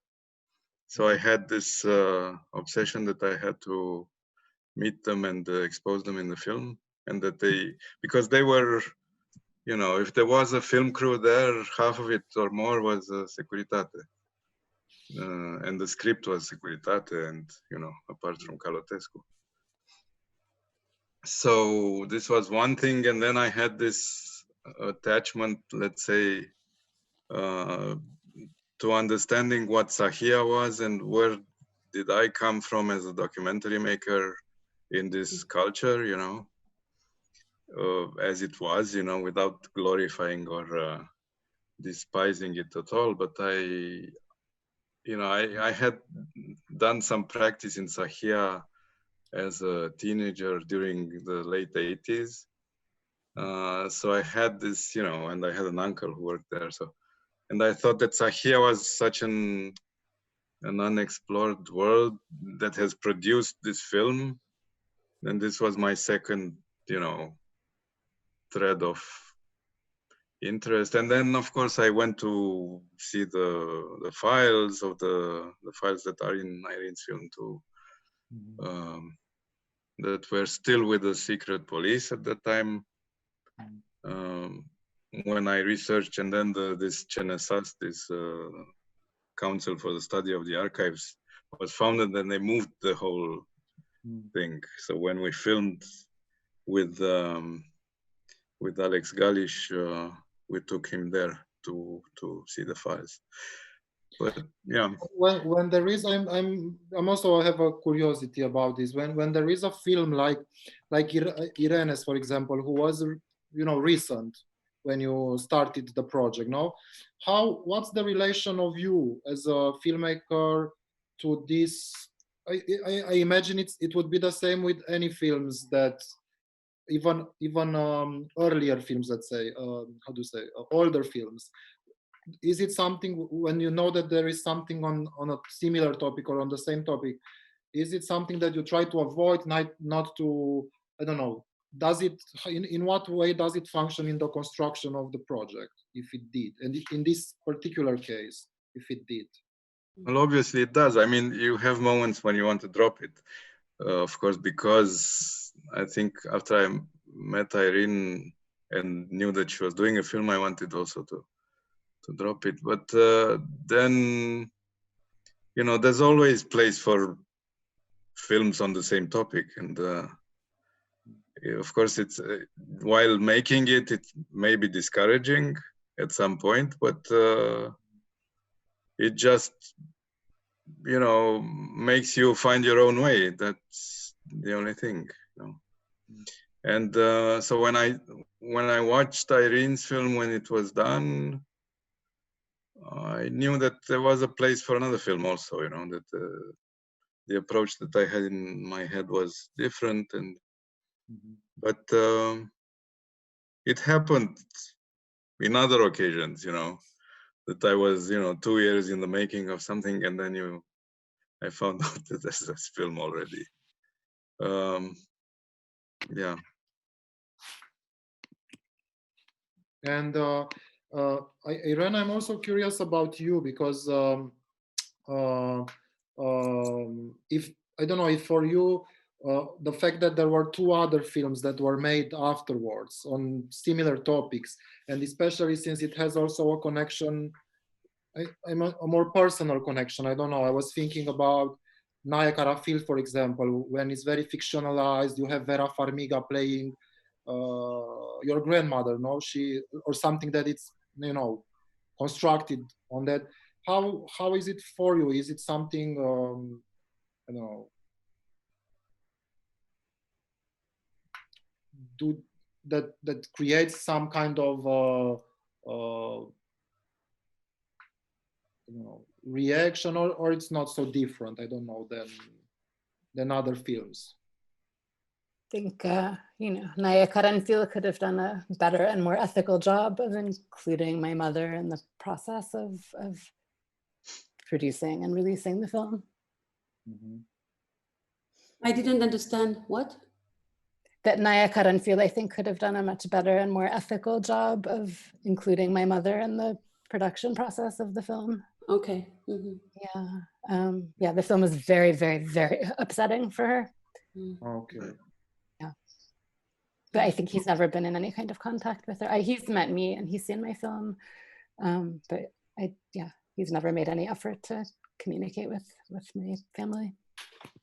S4: So I had this obsession that I had to meet them and expose them in the film, and that they, because they were, you know, if there was a film crew there, half of it or more was Securitate. And the script was Securitate, and, you know, apart from Calotescu. So this was one thing, and then I had this attachment, let's say, to understanding what Sahia was and where did I come from as a documentary maker in this culture, you know, as it was, you know, without glorifying or despising it at all. But I had done some practice in Sahia as a teenager during the late 80s. So I had this, you know, and I had an uncle who worked there. So, and I thought that Sahia was such an unexplored world that has produced this film. And this was my second, you know, thread of interest. And then, of course, I went to see the files of the files that are in Irene's film too, that were still with the secret police at that time. When I researched, and then this CNSAS, this Council for the Study of the Archives, was founded, and they moved the whole thing. So when we filmed with Alex Galish, we took him there to see the files. But yeah,
S2: when there is, I'm also have a curiosity about this. When there is a film like Irene's, for example, who was, you know, recent when you started the project, no? What's the relation of you as a filmmaker to this? I imagine it would be the same with any films that even earlier films, let's say, how do you say, older films. Is it something, when you know that there is something on a similar topic or on the same topic, is it something that you try to avoid, not to, I don't know, does it, in what way does it function in the construction of the project, if it did, and in this particular case, if it did?
S4: Well, obviously it does. I mean, you have moments when you want to drop it, of course, because I think after I met Irene and knew that she was doing a film, I wanted also to drop it. But then, you know, there's always place for films on the same topic. And of course, it's while making it, it may be discouraging at some point, but it just, you know, makes you find your own way. That's the only thing, you know. And so when I watched Irene's film when it was done, I knew that there was a place for another film also, you know, that the approach that I had in my head was different. And but it happened in other occasions, you know, that I was, you know, 2 years in the making of something, and then I found out that there's this film already. Yeah.
S2: And Irene, I'm also curious about you, because if, I don't know, if for you, the fact that there were 2 other films that were made afterwards on similar topics, and especially since it has also a connection, a more personal connection, I don't know, I was thinking about Naya Karafil, for example, when it's very fictionalized, you have Vera Farmiga playing your grandmother, no, she, or something that it's, you know, constructed on that. How is it for you? Is it something, I don't know, that creates some kind of you know, reaction, or it's not so different, I don't know, than other films?
S3: think, Naya Karanfil could have done a better and more ethical job of including my mother in the process of producing and releasing the film.
S2: Mm-hmm.
S1: I didn't understand what?
S3: That Naya Karanfil, I think, could have done a much better and more ethical job of including my mother in the production process of the film.
S1: Okay. Mm-hmm.
S3: Yeah, the film was very, very, very upsetting for her.
S2: Okay.
S3: Yeah. But I think he's never been in any kind of contact with her. He's met me and he's seen my film. But he's never made any effort to communicate with my family.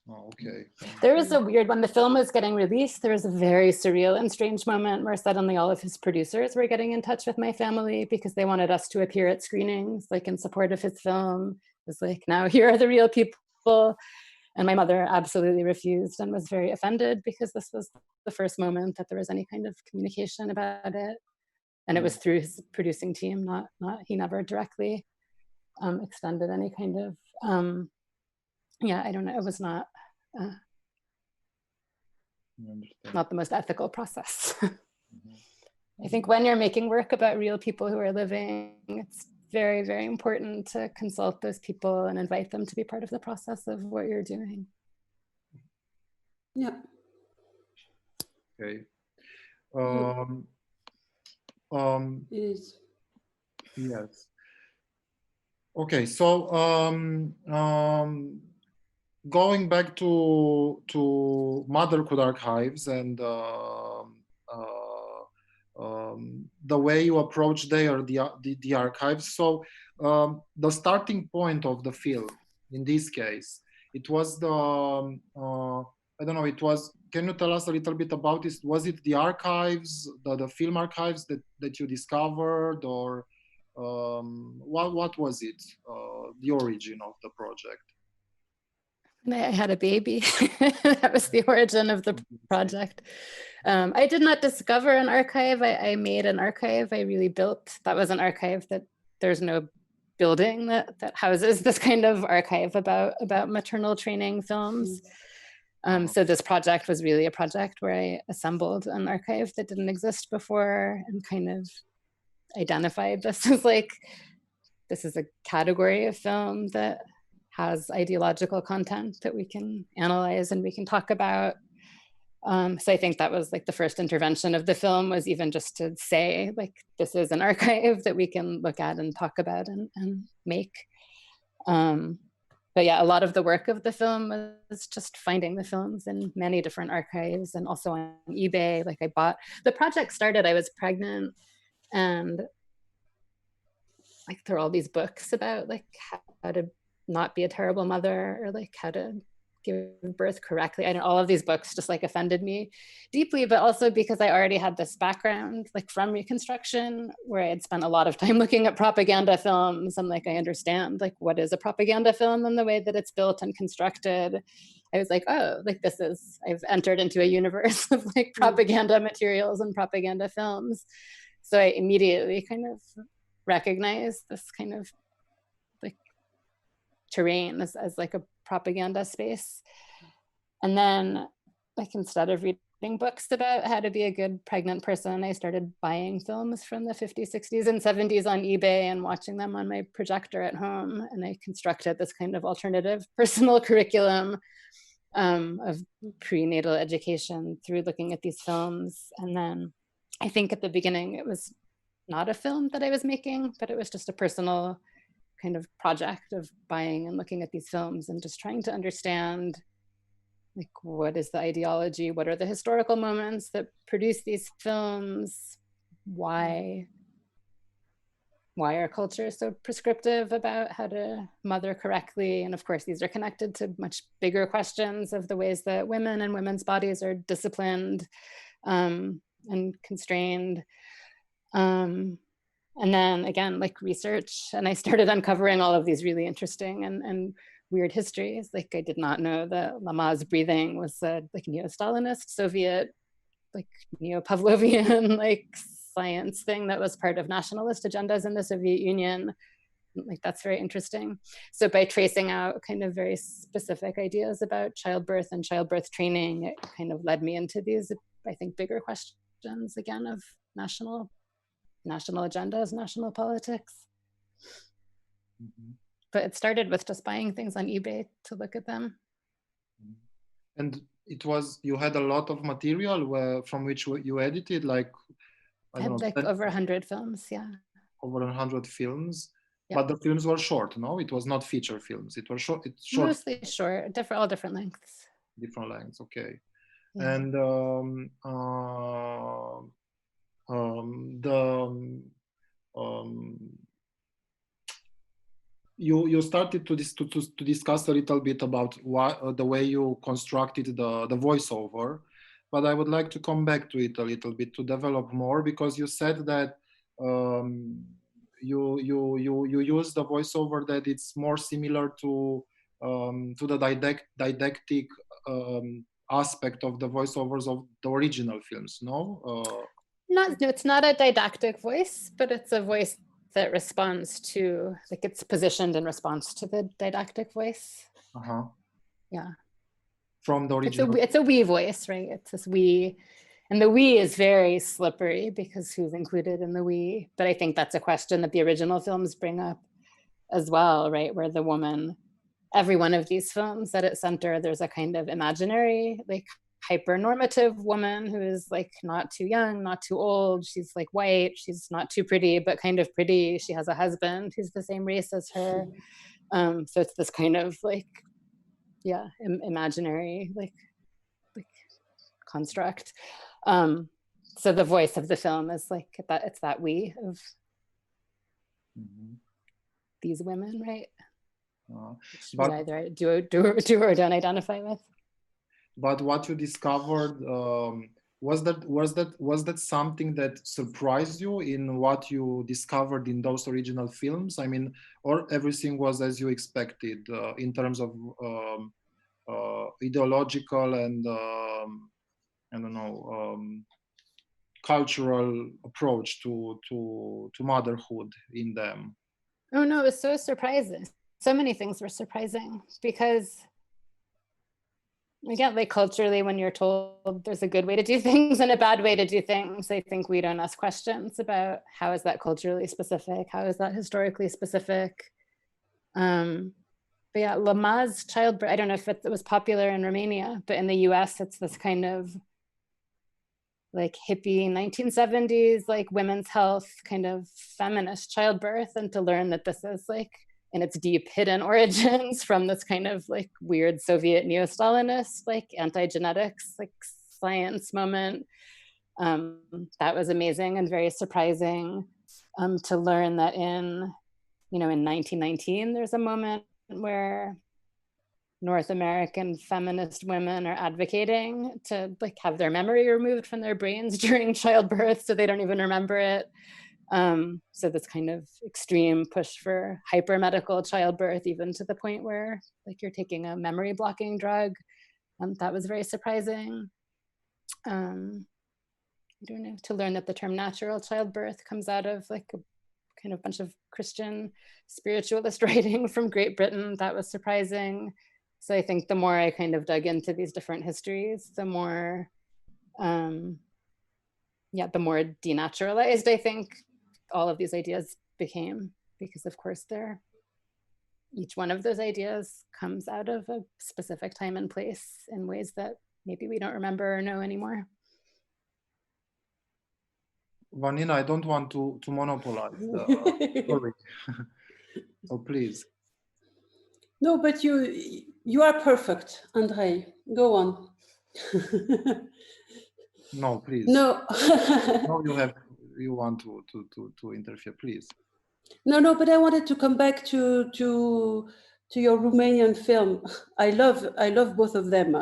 S2: Oh, okay.
S3: There was a weird, when the film was getting released, there was a very surreal and strange moment where suddenly all of his producers were getting in touch with my family because they wanted us to appear at screenings, like in support of his film. It was like, now here are the real people. And my mother absolutely refused and was very offended because this was the first moment that there was any kind of communication about it. And it was through his producing team, not he never directly extended any kind of, I don't know, it was not the most ethical process. I think when you're making work about real people who are living, it's very, very important to consult those people and invite them to be part of the process of what you're doing.
S1: Yeah.
S2: Okay.
S1: It is.
S2: Yes. Okay, so going back to motherhood archives and the way you approach the archives. So the starting point of the film, in this case, it was the I don't know. It was. Can you tell us a little bit about this? Was it the archives, the film archives that you discovered, or what was it? The origin of the project?
S3: I had a baby. That was the origin of the project. I did not discover an archive. I made an archive. I really built. That was an archive that there's no building that houses this kind of archive about maternal training films. So this project was really a project where I assembled an archive that didn't exist before and kind of identified this as like, this is a category of film that has ideological content that we can analyze and we can talk about. So I think that was like the first intervention of the film, was even just to say, like, this is an archive that we can look at and talk about and make. But yeah, a lot of the work of the film was just finding the films in many different archives and also on eBay. Like the project started, I was pregnant, and like there are all these books about like how to not be a terrible mother, or like how to give birth correctly. All of these books just like offended me deeply, but also because I already had this background like from Reconstruction, where I had spent a lot of time looking at propaganda films, and like I understand like what is a propaganda film and the way that it's built and constructed. I was like, oh, like I've entered into a universe of like propaganda materials and propaganda films. So I immediately kind of recognized this kind of like terrain as like a propaganda space. And then like instead of reading books about how to be a good pregnant person, I started buying films from the 50s, 60s, and 70s on eBay and watching them on my projector at home. And I constructed this kind of alternative personal curriculum of prenatal education through looking at these films. And then I think at the beginning it was not a film that I was making, but it was just a personal kind of project of buying and looking at these films and just trying to understand like what is the ideology, what are the historical moments that produce these films, why are cultures so prescriptive about how to mother correctly? And of course, these are connected to much bigger questions of the ways that women and women's bodies are disciplined and constrained. And then again, like research, and I started uncovering all of these really interesting and weird histories. Like I did not know that Lama's breathing was a like neo-Stalinist Soviet, like neo-Pavlovian like science thing that was part of nationalist agendas in the Soviet Union. like that's very interesting. So by tracing out kind of very specific ideas about childbirth and childbirth training, it kind of led me into these, I think, bigger questions again of national agendas, national politics.
S2: Mm-hmm.
S3: But it started with just buying things on eBay to look at them.
S2: And it was, you had a lot of material from which you edited, like, I don't know,
S3: like over 100 films, yeah.
S2: Over 100 films,
S3: yeah.
S2: But the films were short, no? It was not feature films. It was short. It's short.
S3: Mostly short, all different lengths.
S2: Different lengths, okay.
S3: Yeah.
S2: And you started to discuss a little bit about the way you constructed the voiceover, but I would like to come back to it a little bit to develop more, because you said that you use the voiceover that it's more similar to the didactic aspect of the voiceovers of the original films, no?
S3: No, it's not a didactic voice, but it's a voice that responds to, like, it's positioned in response to the didactic voice.
S2: Uh-huh.
S3: Yeah.
S2: From the original.
S3: It's a we voice, right? It's this we, and the we is very slippery because who's included in the we? But I think that's a question that the original films bring up as well, right? Where the woman, every one of these films, at its center, there's a kind of imaginary, like, hyper-normative woman who is like not too young, not too old. She's like white, she's not too pretty, but kind of pretty. She has a husband who's the same race as her. So it's this kind of like, yeah, imaginary like construct. So the voice of the film is like that, it's that we of these women, right? But either do or don't identify with.
S2: But what you discovered, was that something that surprised you in what you discovered in those original films? I mean, or everything was as you expected in terms of ideological and I don't know, cultural approach to motherhood in them?
S3: Oh no, it was so surprising. So many things were surprising because, again, like culturally, when you're told there's a good way to do things and a bad way to do things, I think we don't ask questions about how is that culturally specific? How is that historically specific? But yeah, Lama's childbirth, I don't know if it was popular in Romania, but in the US, it's this kind of like hippie 1970s, like women's health, kind of feminist childbirth. And to learn that this is like, in its deep hidden origins from this kind of like weird Soviet neo-Stalinist, like anti-genetics, like science moment. That was amazing and very surprising to learn that in 1919, there's a moment where North American feminist women are advocating to like have their memory removed from their brains during childbirth so they don't even remember it. So this kind of extreme push for hyper-medical childbirth, even to the point where like you're taking a memory blocking drug. That was very surprising. I don't know, to learn that the term natural childbirth comes out of like a kind of bunch of Christian spiritualist writing from Great Britain. That was surprising. So I think the more I kind of dug into these different histories, the more, the more denaturalized I think all of these ideas became, because of course each one of those ideas comes out of a specific time and place in ways that maybe we don't remember or know anymore.
S2: Vanina, I don't want to monopolize the story. So please.
S1: No, but you are perfect, Andrei. Go on.
S2: No, please.
S1: No.
S2: No, you want to interfere, please.
S1: No, but I wanted to come back to your Romanian film. I love both of them.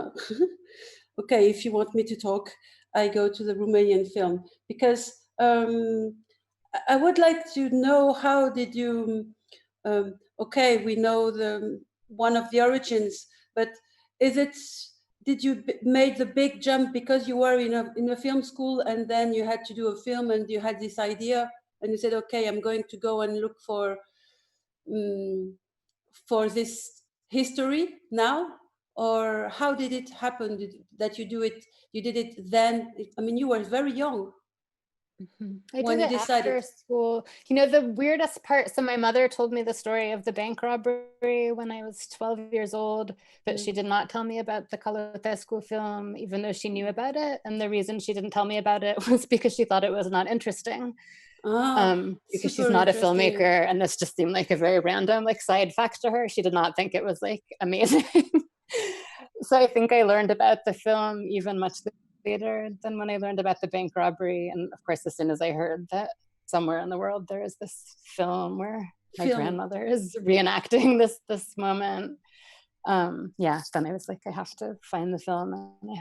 S1: Okay, if you want me to talk, I go to the Romanian film because I would like to know, how did you? Okay, we know one of the origins, but did you make the big jump because you were in a film school and then you had to do a film and you had this idea and you said, okay, I'm going to go and look for for this history now, or how did it happen that you did it then? I mean, you were very young.
S3: I did it after school. You know, the weirdest part, so my mother told me the story of the bank robbery when I was 12 years old, but she did not tell me about the Călăutescu film, even though she knew about it. And the reason she didn't tell me about it was because she thought it was not interesting. Because she's not a filmmaker, and this just seemed like a very random like side fact to her. She did not think it was like amazing. So I think I learned about the film even much later than when I learned about the bank robbery. And of course, as soon as I heard that somewhere in the world there is this film where my grandmother is reenacting this moment, yeah, then I was like, I have to find the film and I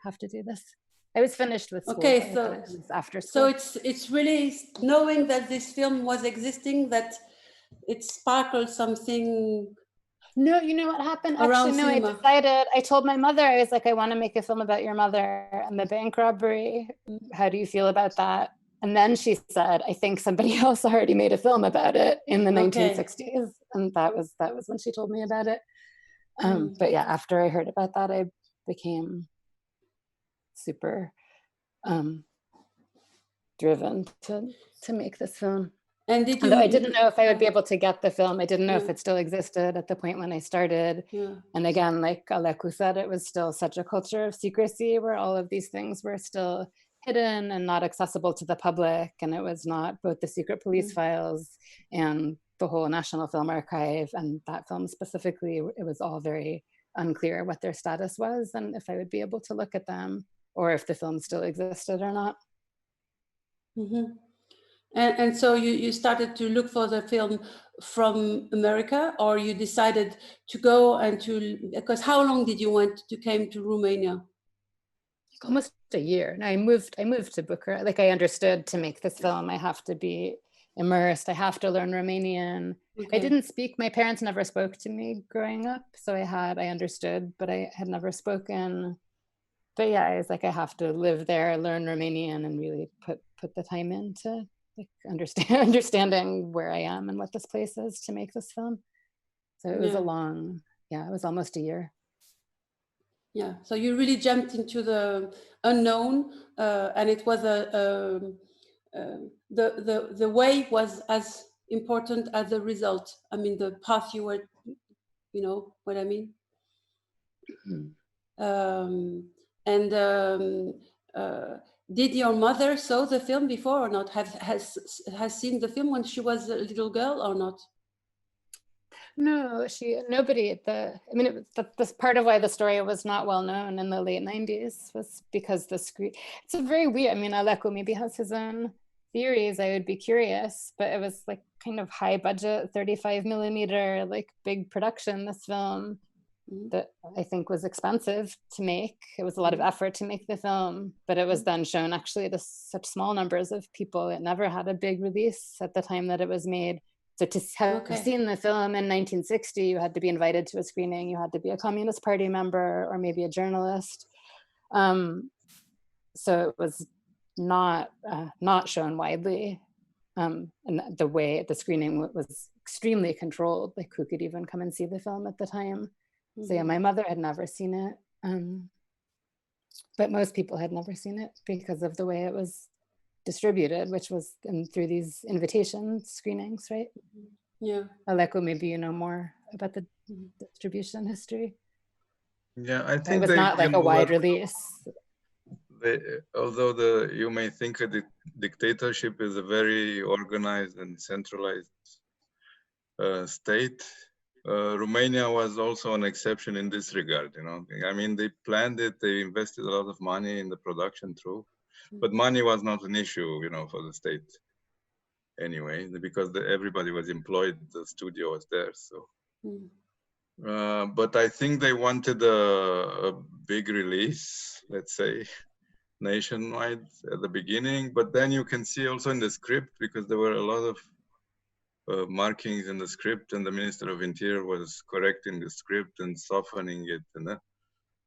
S3: have to do this. I was finished with school.
S1: Okay, so
S3: after school.
S1: So it's really knowing that this film was existing that it sparkled something.
S3: No, you know what happened? Actually, no, I told my mother, I was like, I want to make a film about your mother and the bank robbery. How do you feel about that? And then she said, I think somebody else already made a film about it in the 1960s. And that was when she told me about it. But yeah, after I heard about that, I became super driven to make this film. And although I didn't know if I would be able to get the film, I didn't know if it still existed at the point when I started. And again, like Aleku said, it was still such a culture of secrecy where all of these things were still hidden and not accessible to the public. And it was not both the secret police files and the whole National Film Archive and that film specifically, it was all very unclear what their status was and if I would be able to look at them or if the film still existed or not.
S1: And so you started to look for the film from America, or you decided to go and because how long did you want to came to Romania?
S3: Almost a year. No, I moved to Bucharest. Like I understood to make this film, I have to be immersed. I have to learn Romanian. I didn't speak. My parents never spoke to me growing up. So I understood, but I had never spoken. But yeah, I was like, I have to live there, learn Romanian and really put the time into like understanding where I am and what this place is to make this film. So it was it was almost a year.
S1: Yeah, so you really jumped into the unknown, and it was the way was as important as the result. I mean, the path you were, you know what I mean. Did your mother saw the film before or not? Has seen the film when she was a little girl or not?
S3: No, nobody. This part of why the story was not well known in the late 90s was because the screen. It's a very weird. I mean, Aleku maybe has his own theories. I would be curious, but it was like kind of high budget, 35 millimeter, like big production. This film that I think was expensive to make. It was a lot of effort to make the film, but it was then shown actually to such small numbers of people. It never had a big release at the time that it was made. So to have seen the film in 1960, you had to be invited to a screening. You had to be a Communist Party member or maybe a journalist. So it was not shown widely. And the way the screening was extremely controlled, like who could even come and see the film at the time. So yeah, my mother had never seen it, but most people had never seen it because of the way it was distributed, which was through these invitation screenings, right? Yeah. Aleku, maybe you know more about the distribution history.
S4: Yeah, I think
S3: it was not like a wide release.
S4: Although you may think a dictatorship is a very organized and centralized state, Romania was also an exception in this regard. You know, I mean, they planned it, they invested a lot of money in the production, true, but money was not an issue, you know, for the state anyway, because everybody was employed, the studio was there. So, but I think they wanted a big release, let's say, nationwide at the beginning. But then you can see also in the script, because there were a lot of markings in the script, and the Minister of Interior was correcting the script and softening it, and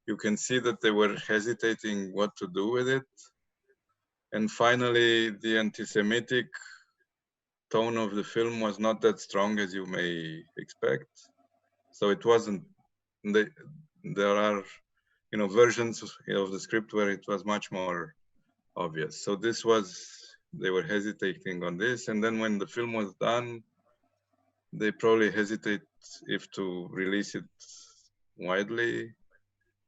S4: you can see that they were hesitating what to do with it. And finally, the anti-Semitic tone of the film was not that strong as you may expect. So it wasn't, there are, you know, versions of the script where it was much more obvious. So this was, they were hesitating on this. And then when the film was done, they probably hesitate if to release it widely.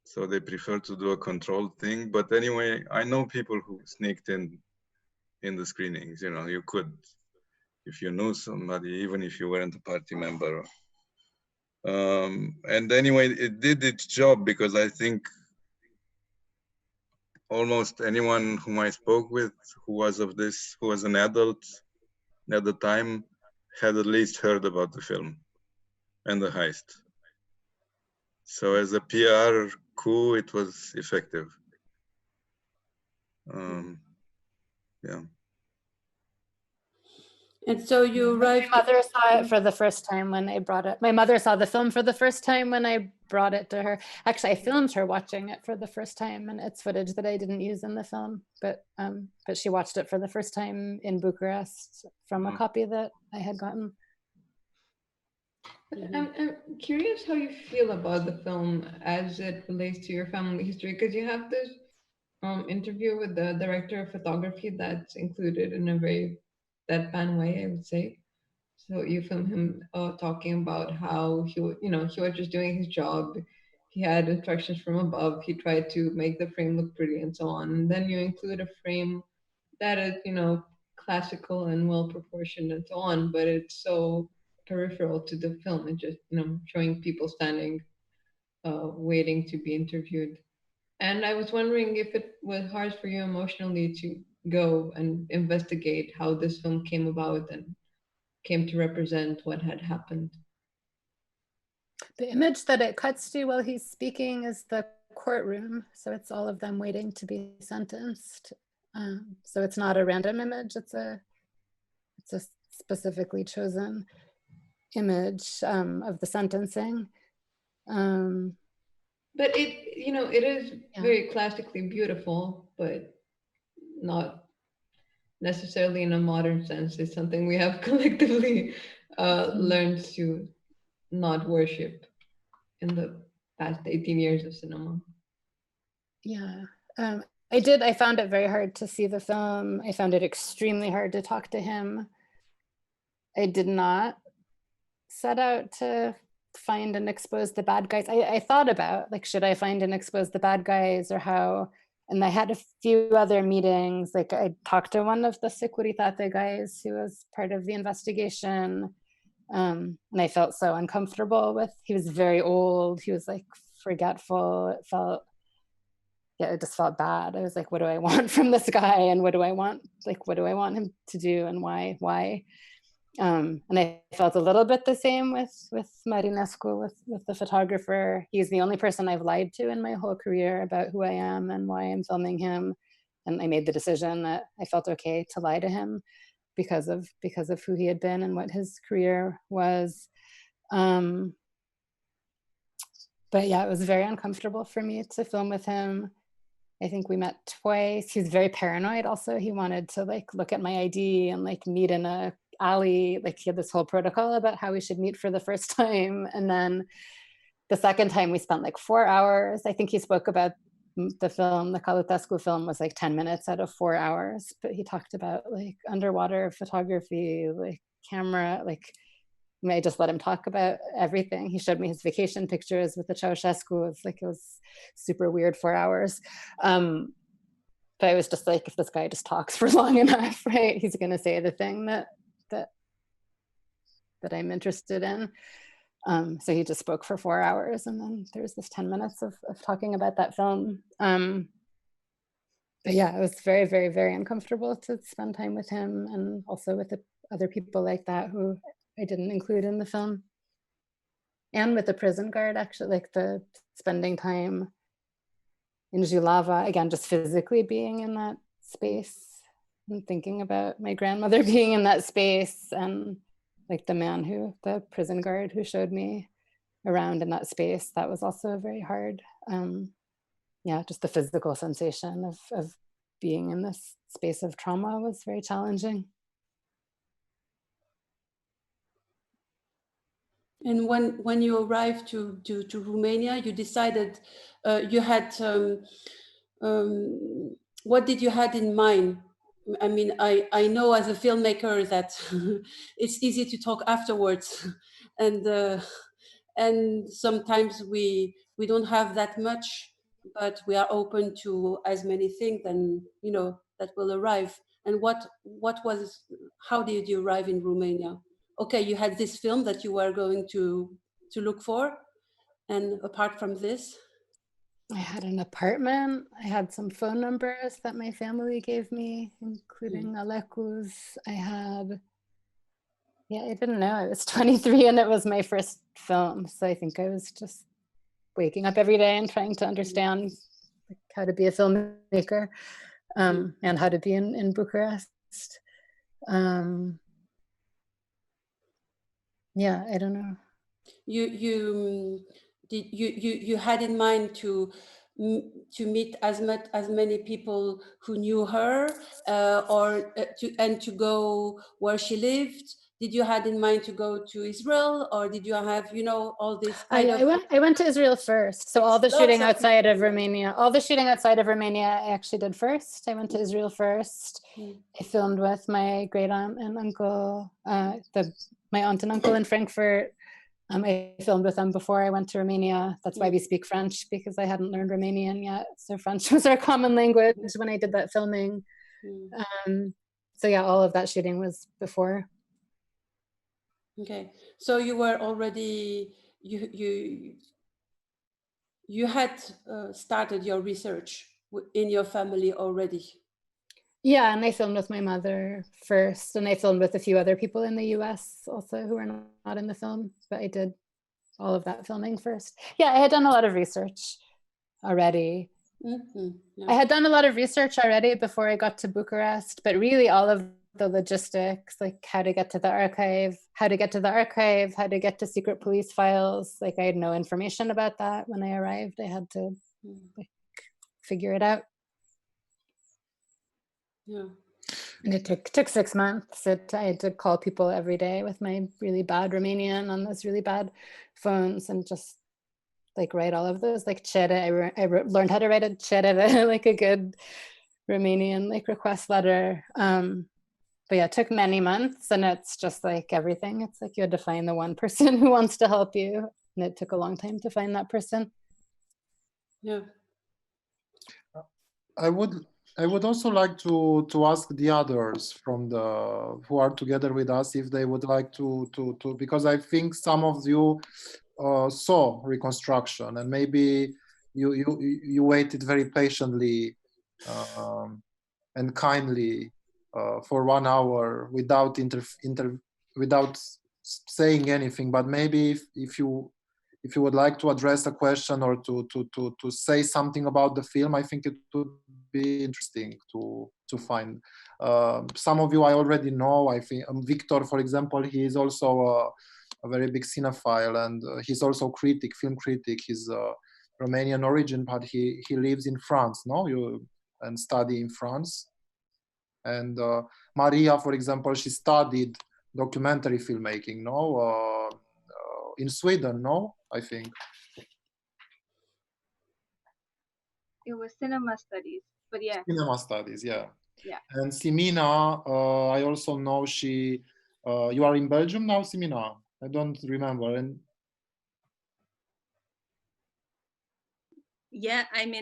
S4: So they prefer to do a controlled thing. But anyway, I know people who sneaked in the screenings. You know, you could, if you knew somebody, even if you weren't a party member. And anyway, it did its job, because I think almost anyone whom I spoke with who was an adult at the time had at least heard about the film and the heist. So as a PR coup, it was effective. Yeah.
S1: And so you arrived.
S3: My mother saw it for the first time when I brought it. My mother saw the film for the first time when I brought it to her. Actually, I filmed her watching it for the first time, and it's footage that I didn't use in the film. But she watched it for the first time in Bucharest from a copy that I had gotten.
S5: I'm curious how you feel about the film as it relates to your family history, because you have this interview with the director of photography that's included in a very deadpan way, I would say. So you film him talking about how he was just doing his job. He had instructions from above. He tried to make the frame look pretty and so on. And then you include a frame that is, classical and well proportioned and so on, but it's so peripheral to the film and just, showing people standing, waiting to be interviewed. And I was wondering if it was hard for you emotionally to go and investigate how this film came about and came to represent what had happened.
S3: The image that it cuts to while he's speaking is the courtroom. So it's all of them waiting to be sentenced. So it's not a random image. It's a specifically chosen image of the sentencing.
S5: But it is very classically beautiful, but not necessarily in a modern sense. It's something we have collectively learned to not worship in the past 18 years of cinema.
S3: Yeah, I found it very hard to see the film. I found it extremely hard to talk to him. I did not set out to find and expose the bad guys. I thought about, like, should I find and expose the bad guys or how? And I had a few other meetings. Like, I talked to one of the Securitate guys who was part of the investigation. And I felt so uncomfortable with, he was very old. He was like forgetful. It just felt bad. I was like, what do I want from this guy? And what do I want him to do and why? And I felt a little bit the same with Marinescu, with the photographer. He's the only person I've lied to in my whole career about who I am and why I'm filming him. And I made the decision that I felt okay to lie to him because of who he had been and what his career was. But yeah, it was very uncomfortable for me to film with him. I think we met twice. He was very paranoid also. He wanted to like look at my ID and like meet in a alley. Like, he had this whole protocol about how we should meet for the first time. And then the second time we spent like 4 hours. I think he spoke about the film, the Calutescu film was like 10 minutes out of 4 hours, but he talked about like underwater photography, like camera, like, I just let him talk about everything. He showed me his vacation pictures with the Ceausescu. It was super weird 4 hours. But I was just like, if this guy just talks for long enough, right, he's going to say the thing that I'm interested in. So he just spoke for 4 hours, and then there's this 10 minutes of talking about that film. But yeah, it was very, very, very uncomfortable to spend time with him, and also with the other people like that who I didn't include in the film. And with the prison guard, actually, like the spending time in Jilava, again, just physically being in that space and thinking about my grandmother being in that space, and like the prison guard who showed me around in that space, that was also very hard. Yeah, just the physical sensation of being in this space of trauma was very challenging.
S1: And when you arrived to Romania, you decided you had what did you had in mind? I mean, I know as a filmmaker that it's easy to talk afterwards, and sometimes we don't have that much, but we are open to as many things and that will arrive. And how did you arrive in Romania? Okay, you had this film that you were going to look for, and apart from this,
S3: I had an apartment. I had some phone numbers that my family gave me, including Aleku's. I didn't know. I was 23 and it was my first film. So I think I was just waking up every day and trying to understand how to be a filmmaker and how to be in Bucharest. Yeah, I don't know.
S1: You had in mind to meet as many people who knew her, to go where she lived. Did you had in mind to go to Israel, or did you have all this kind of?
S3: I went to Israel first. So all the shooting outside of Romania, I actually did first. I went to Israel first. I filmed with my great aunt and uncle, my aunt and uncle in Frankfurt. I filmed with them before I went to Romania. That's why we speak French, because I hadn't learned Romanian yet. So French was our common language when I did that filming. So yeah, all of that shooting was before.
S1: Okay, so you were already, you had started your research in your family already.
S3: Yeah, and I filmed with my mother first, and I filmed with a few other people in the US also who are not in the film, but I did all of that filming first. Yeah, I had done a lot of research already.
S1: Yeah.
S3: I had done a lot of research already before I got to Bucharest, but really all of the logistics, like how to get to the archive, how to get to secret police files, like I had no information about that when I arrived. I had to figure it out.
S1: Yeah.
S3: And it took 6 months. I had to call people every day with my really bad Romanian on those really bad phones and just write all of those cere. I learned how to write a cere, like a good Romanian request letter. But yeah, it took many months, and it's just like everything. It's like you had to find the one person who wants to help you, and it took a long time to find that person.
S1: Yeah.
S2: I would also like to ask the others who are together with us if they would like to because I think some of you saw reconstruction, and maybe you waited very patiently and kindly for 1 hour without without saying anything. But maybe if you would like to address a question or to say something about the film, I think it would be interesting to find. Some of you I already know. I think Victor, for example, he is also a very big cinephile, and he's also film critic. He's Romanian origin, but he lives in France, and study in France. And Maria, for example, she studied documentary filmmaking, in Sweden, I think.
S6: It was cinema studies, but yeah.
S2: Cinema studies, yeah.
S6: Yeah.
S2: And Simina, I also know you are in Belgium now, Simina? I don't remember. And
S7: yeah, I'm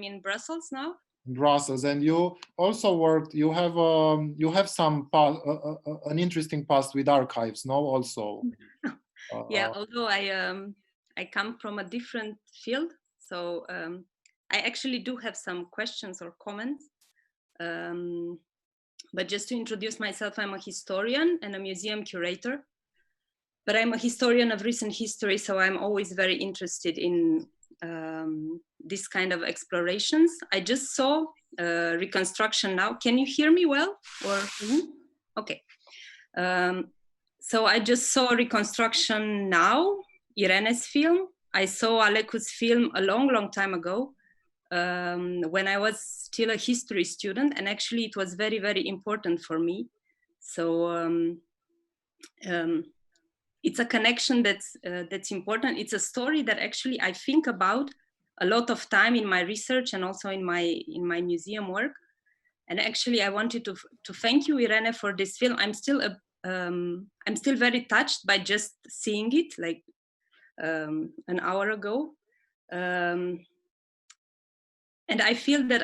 S7: in Brussels now.
S2: Brussels, and you also worked. You have some an interesting past with archives, also.
S7: Yeah, although I come from a different field, so I actually do have some questions or comments. But just to introduce myself, I'm a historian and a museum curator. But I'm a historian of recent history, so I'm always very interested in this kind of explorations. I just saw reconstruction now. Can you hear me well? Or okay. So I just saw reconstruction now, Irene's film. I saw Aleku's film a long time ago when I was still a history student, and actually it was very, very important for me. So it's a connection that's important. It's a story that actually I think about a lot of time in my research and also in my museum work. And actually, I wanted to thank you, Irene, for this film. I'm still very touched by just seeing it, like an hour ago. And I feel that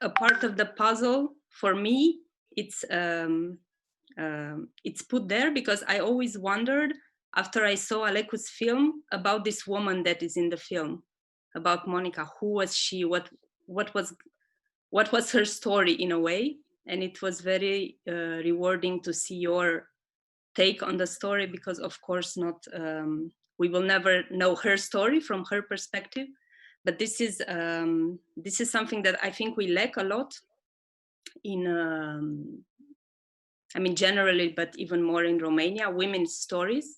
S7: a part of the puzzle for me, it's put there because I always wondered after I saw Aleku's film about this woman that is in the film, about Monica. Who was she? What was her story in a way? And it was very rewarding to see your take on the story, because of course we will never know her story from her perspective. But this is something that I think we lack a lot in, I mean, generally, but even more in Romania, women's stories,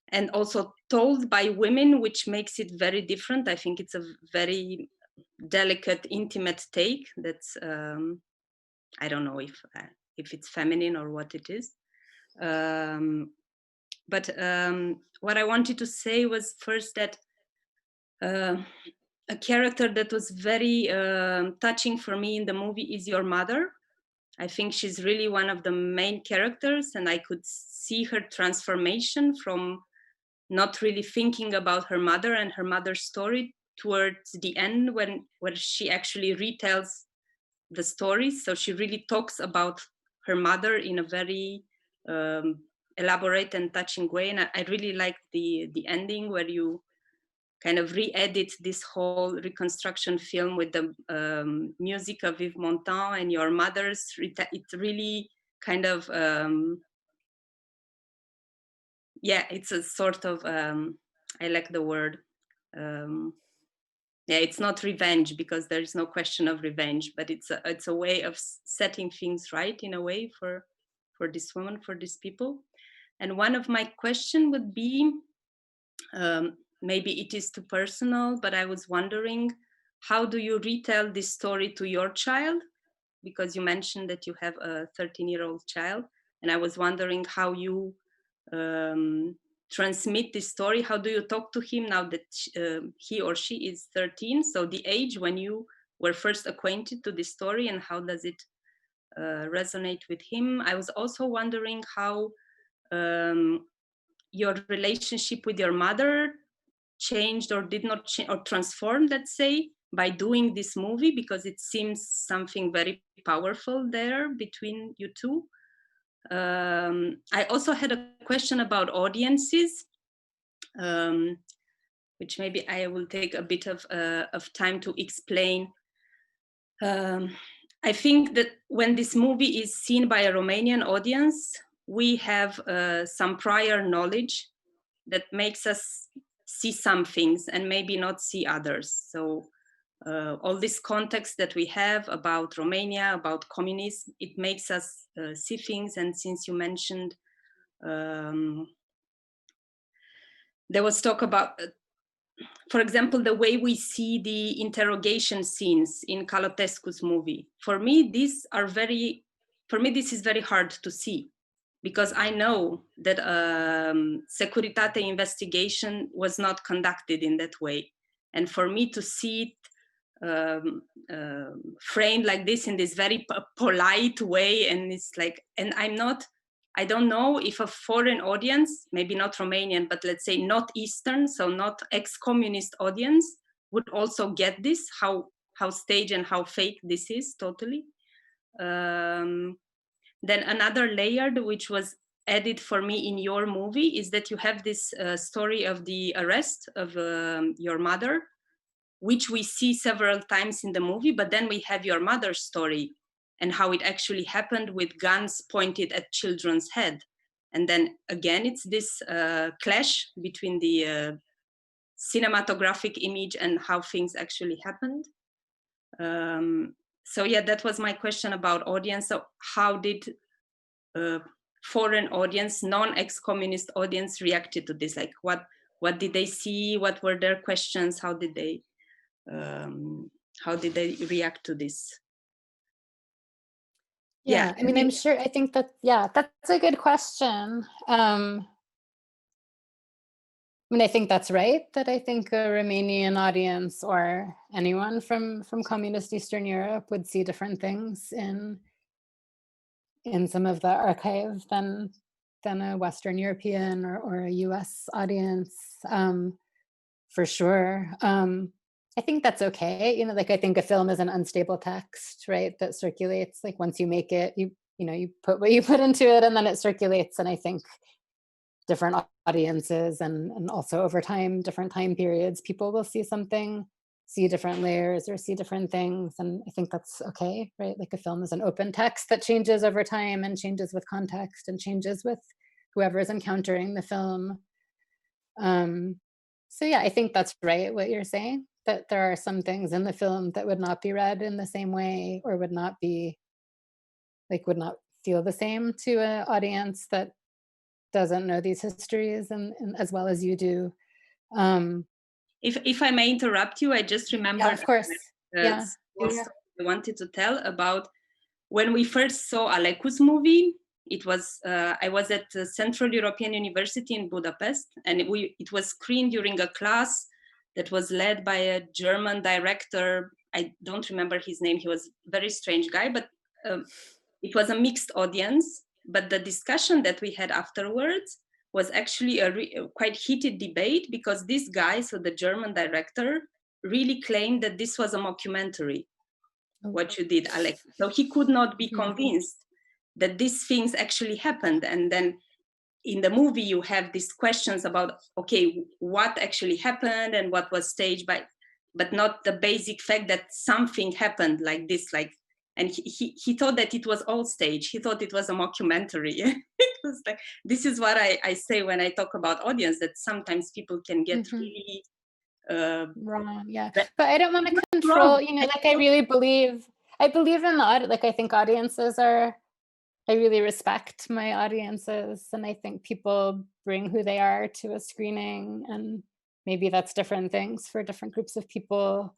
S7: and also told by women, which makes it very different. I think it's a very delicate, intimate take that's, I don't know if it's feminine or what it is. But what I wanted to say was first that a character that was very touching for me in the movie is your mother. I think she's really one of the main characters, and I could see her transformation from not really thinking about her mother and her mother's story towards the end, where she actually retells the story. So she really talks about her mother in a very elaborate and touching way. And I really like the ending where you kind of re-edit this whole reconstruction film with the music of Yves Montand and your mother's. It really kind of, yeah, it's a sort of, I like the word, yeah, it's not revenge, because there is no question of revenge, but it's a way of setting things right in a way for this woman, for these people. And one of my question would be, maybe it is too personal, but I was wondering, how do you retell this story to your child? Because you mentioned that you have a 13-year-old child, and I was wondering how you transmit this story. How do you talk to him now that he or she is 13? So the age when you were first acquainted to this story, and how does it resonate with him? I was also wondering how your relationship with your mother changed or did not change or transformed, let's say, by doing this movie, because it seems something very powerful there between you two. I also had a question about audiences, which maybe I will take a bit of time to explain. I think that when this movie is seen by a Romanian audience, we have some prior knowledge that makes us see some things and maybe not see others. So all this context that we have about Romania, about communism, it makes us see things. And since you mentioned, there was talk about, for example, the way we see the interrogation scenes in Calotescu's movie. For me, this is very hard to see, because I know that Securitate investigation was not conducted in that way. And for me to see it framed like this, in this very polite way, and it's like, and I don't know if a foreign audience, maybe not Romanian, but let's say not Eastern, so not ex-communist audience, would also get this, how staged and how fake this is totally. Then another layer which was added for me in your movie is that you have this story of the arrest of your mother, which we see several times in the movie, but then we have your mother's story and how it actually happened with guns pointed at children's head. And then again, it's this clash between the cinematographic image and how things actually happened. So yeah, that was my question about audience. So how did foreign audience, non-ex-communist audience reacted to this? Like what did they see? What were their questions? How did they react to this?
S3: Yeah, I mean, I'm sure, I think that, yeah, that's a good question. mean, I think that's right, that I think a Romanian audience or anyone from communist Eastern Europe would see different things in some of the archive than a Western European or a US audience, for sure. I think that's okay. You know, like I think a film is an unstable text, right? That circulates. Like once you make it, you put what you put into it and then it circulates. And I think different audiences and also over time, different time periods, people will see something, see different layers or see different things. And I think that's okay, right? Like a film is an open text that changes over time and changes with context and changes with whoever is encountering the film. So yeah, I think that's right, what you're saying, that there are some things in the film that would not be read in the same way or would not feel the same to an audience that doesn't know these histories and as well as you do.
S7: If I may interrupt you, I just remember.
S3: Yeah, of course.
S7: I wanted to tell about when we first saw Aleku's movie. It was I was at the Central European University in Budapest, and it was screened during a class that was led by a German director. I don't remember his name. He was a very strange guy, but it was a mixed audience. But the discussion that we had afterwards was actually a quite heated debate, because this guy, so the German director, really claimed that this was a mockumentary, what you did, Alex. So he could not be convinced that these things actually happened. And then in the movie, you have these questions about, okay, what actually happened and what was staged by, but not the basic fact that something happened like this, and he thought that it was all staged. He thought it was a mockumentary. It was like, this is what I say when I talk about audience, that sometimes people can get really
S3: wrong. Yeah, but I don't want to control, like I believe in the like I think audiences are, I really respect my audiences, and I think people bring who they are to a screening, and maybe that's different things for different groups of people.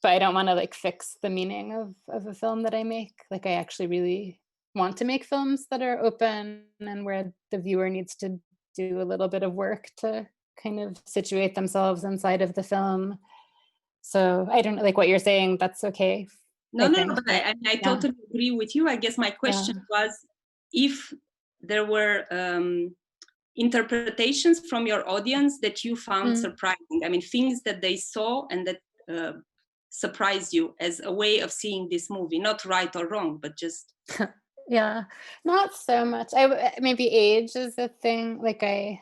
S3: But I don't want to fix the meaning of a film that I make. Like I actually really want to make films that are open and where the viewer needs to do a little bit of work to kind of situate themselves inside of the film. So I don't like what you're saying. That's okay.
S7: No, but I totally agree with you. I guess my question was if there were interpretations from your audience that you found surprising. I mean, things that they saw and that surprised you as a way of seeing this movie, not right or wrong, but just.
S3: Yeah, not so much. Maybe age is a thing. Like yeah,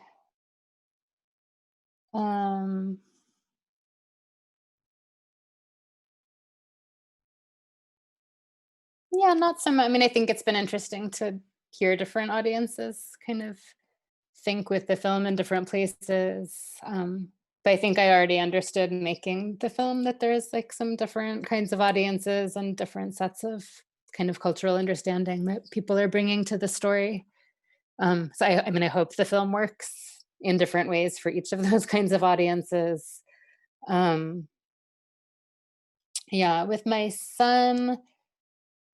S3: not so much. I mean, I think it's been interesting to hear different audiences kind of think with the film in different places. But I think I already understood making the film that there's some different kinds of audiences and different sets of kind of cultural understanding that people are bringing to the story. So I hope the film works in different ways for each of those kinds of audiences. Yeah, with my son,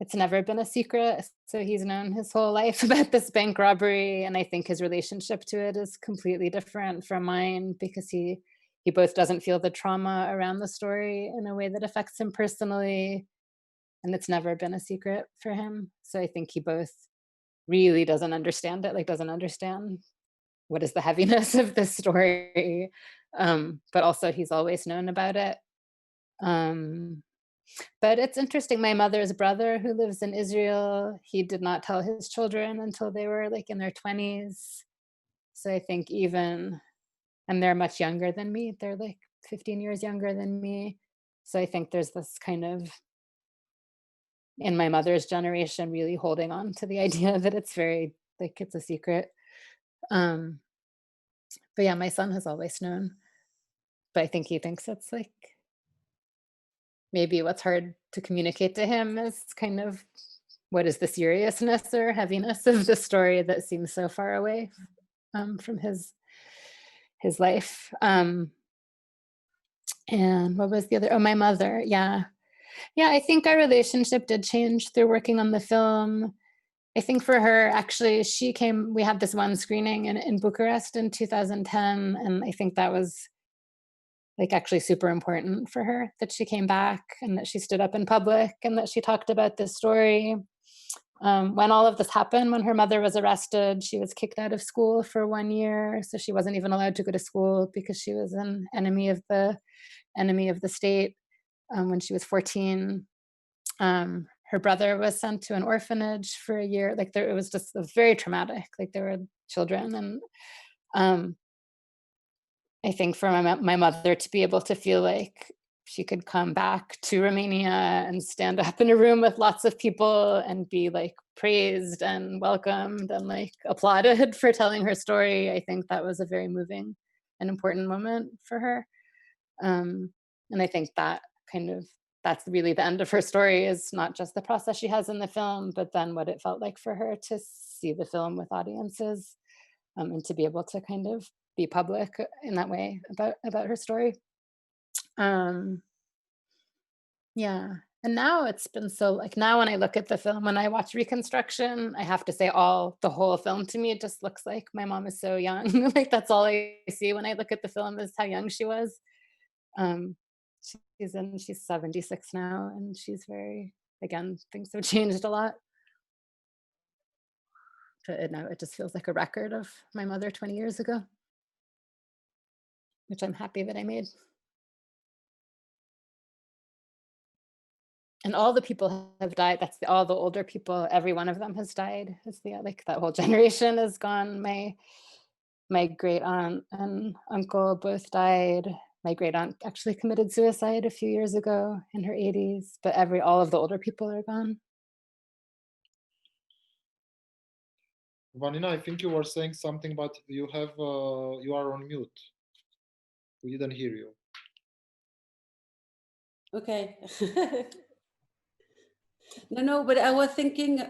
S3: it's never been a secret. So he's known his whole life about this bank robbery. And I think his relationship to it is completely different from mine, because he both doesn't feel the trauma around the story in a way that affects him personally. And it's never been a secret for him. So I think he both really doesn't understand it, doesn't understand what is the heaviness of this story. But also he's always known about it. But it's interesting. My mother's brother, who lives in Israel, he did not tell his children until they were in their 20s. So I think and they're much younger than me. They're 15 years younger than me. So I think there's this kind of, in my mother's generation, really holding on to the idea that it's very, it's a secret. But yeah, my son has always known. But I think he thinks it's maybe what's hard to communicate to him is kind of what is the seriousness or heaviness of the story that seems so far away from his life. And what was the other? Oh, my mother. Yeah, I think our relationship did change through working on the film. I think for her, actually, we had this one screening in Bucharest in 2010. And I think that was like actually super important for her, that she came back and that she stood up in public and that she talked about this story. When all of this happened, when her mother was arrested, she was kicked out of school for 1 year. So she wasn't even allowed to go to school because she was an enemy of the state. When she was 14, her brother was sent to an orphanage for a year. Like it was very traumatic. Like there were children, and I think for my mother to be able to feel like she could come back to Romania and stand up in a room with lots of people and be like praised and welcomed and like applauded for telling her story, I think that was a very moving and important moment for her. And I think that that's really the end of her story, is not just the process she has in the film, but then what it felt like for her to see the film with audiences, and to be able to kind of be public in that way about her story. Yeah. And now it's been so, like, now when I look at the film, when I watch reconstruction, I have to say the whole film to me, it just looks like my mom is so young. Like that's all I see when I look at the film, is how young she was. She's 76 now, and she's very, again, things have changed a lot. But now it just feels like a record of my mother 20 years ago, which I'm happy that I made. And all the people have died. All the older people, every one of them has died. Like that whole generation is gone. My great aunt and uncle both died. My great aunt actually committed suicide a few years ago in her 80s, but all of the older people are gone.
S2: Vanina, I think you were saying something, but you are on mute. We didn't hear you.
S1: Okay. No, but I was thinking,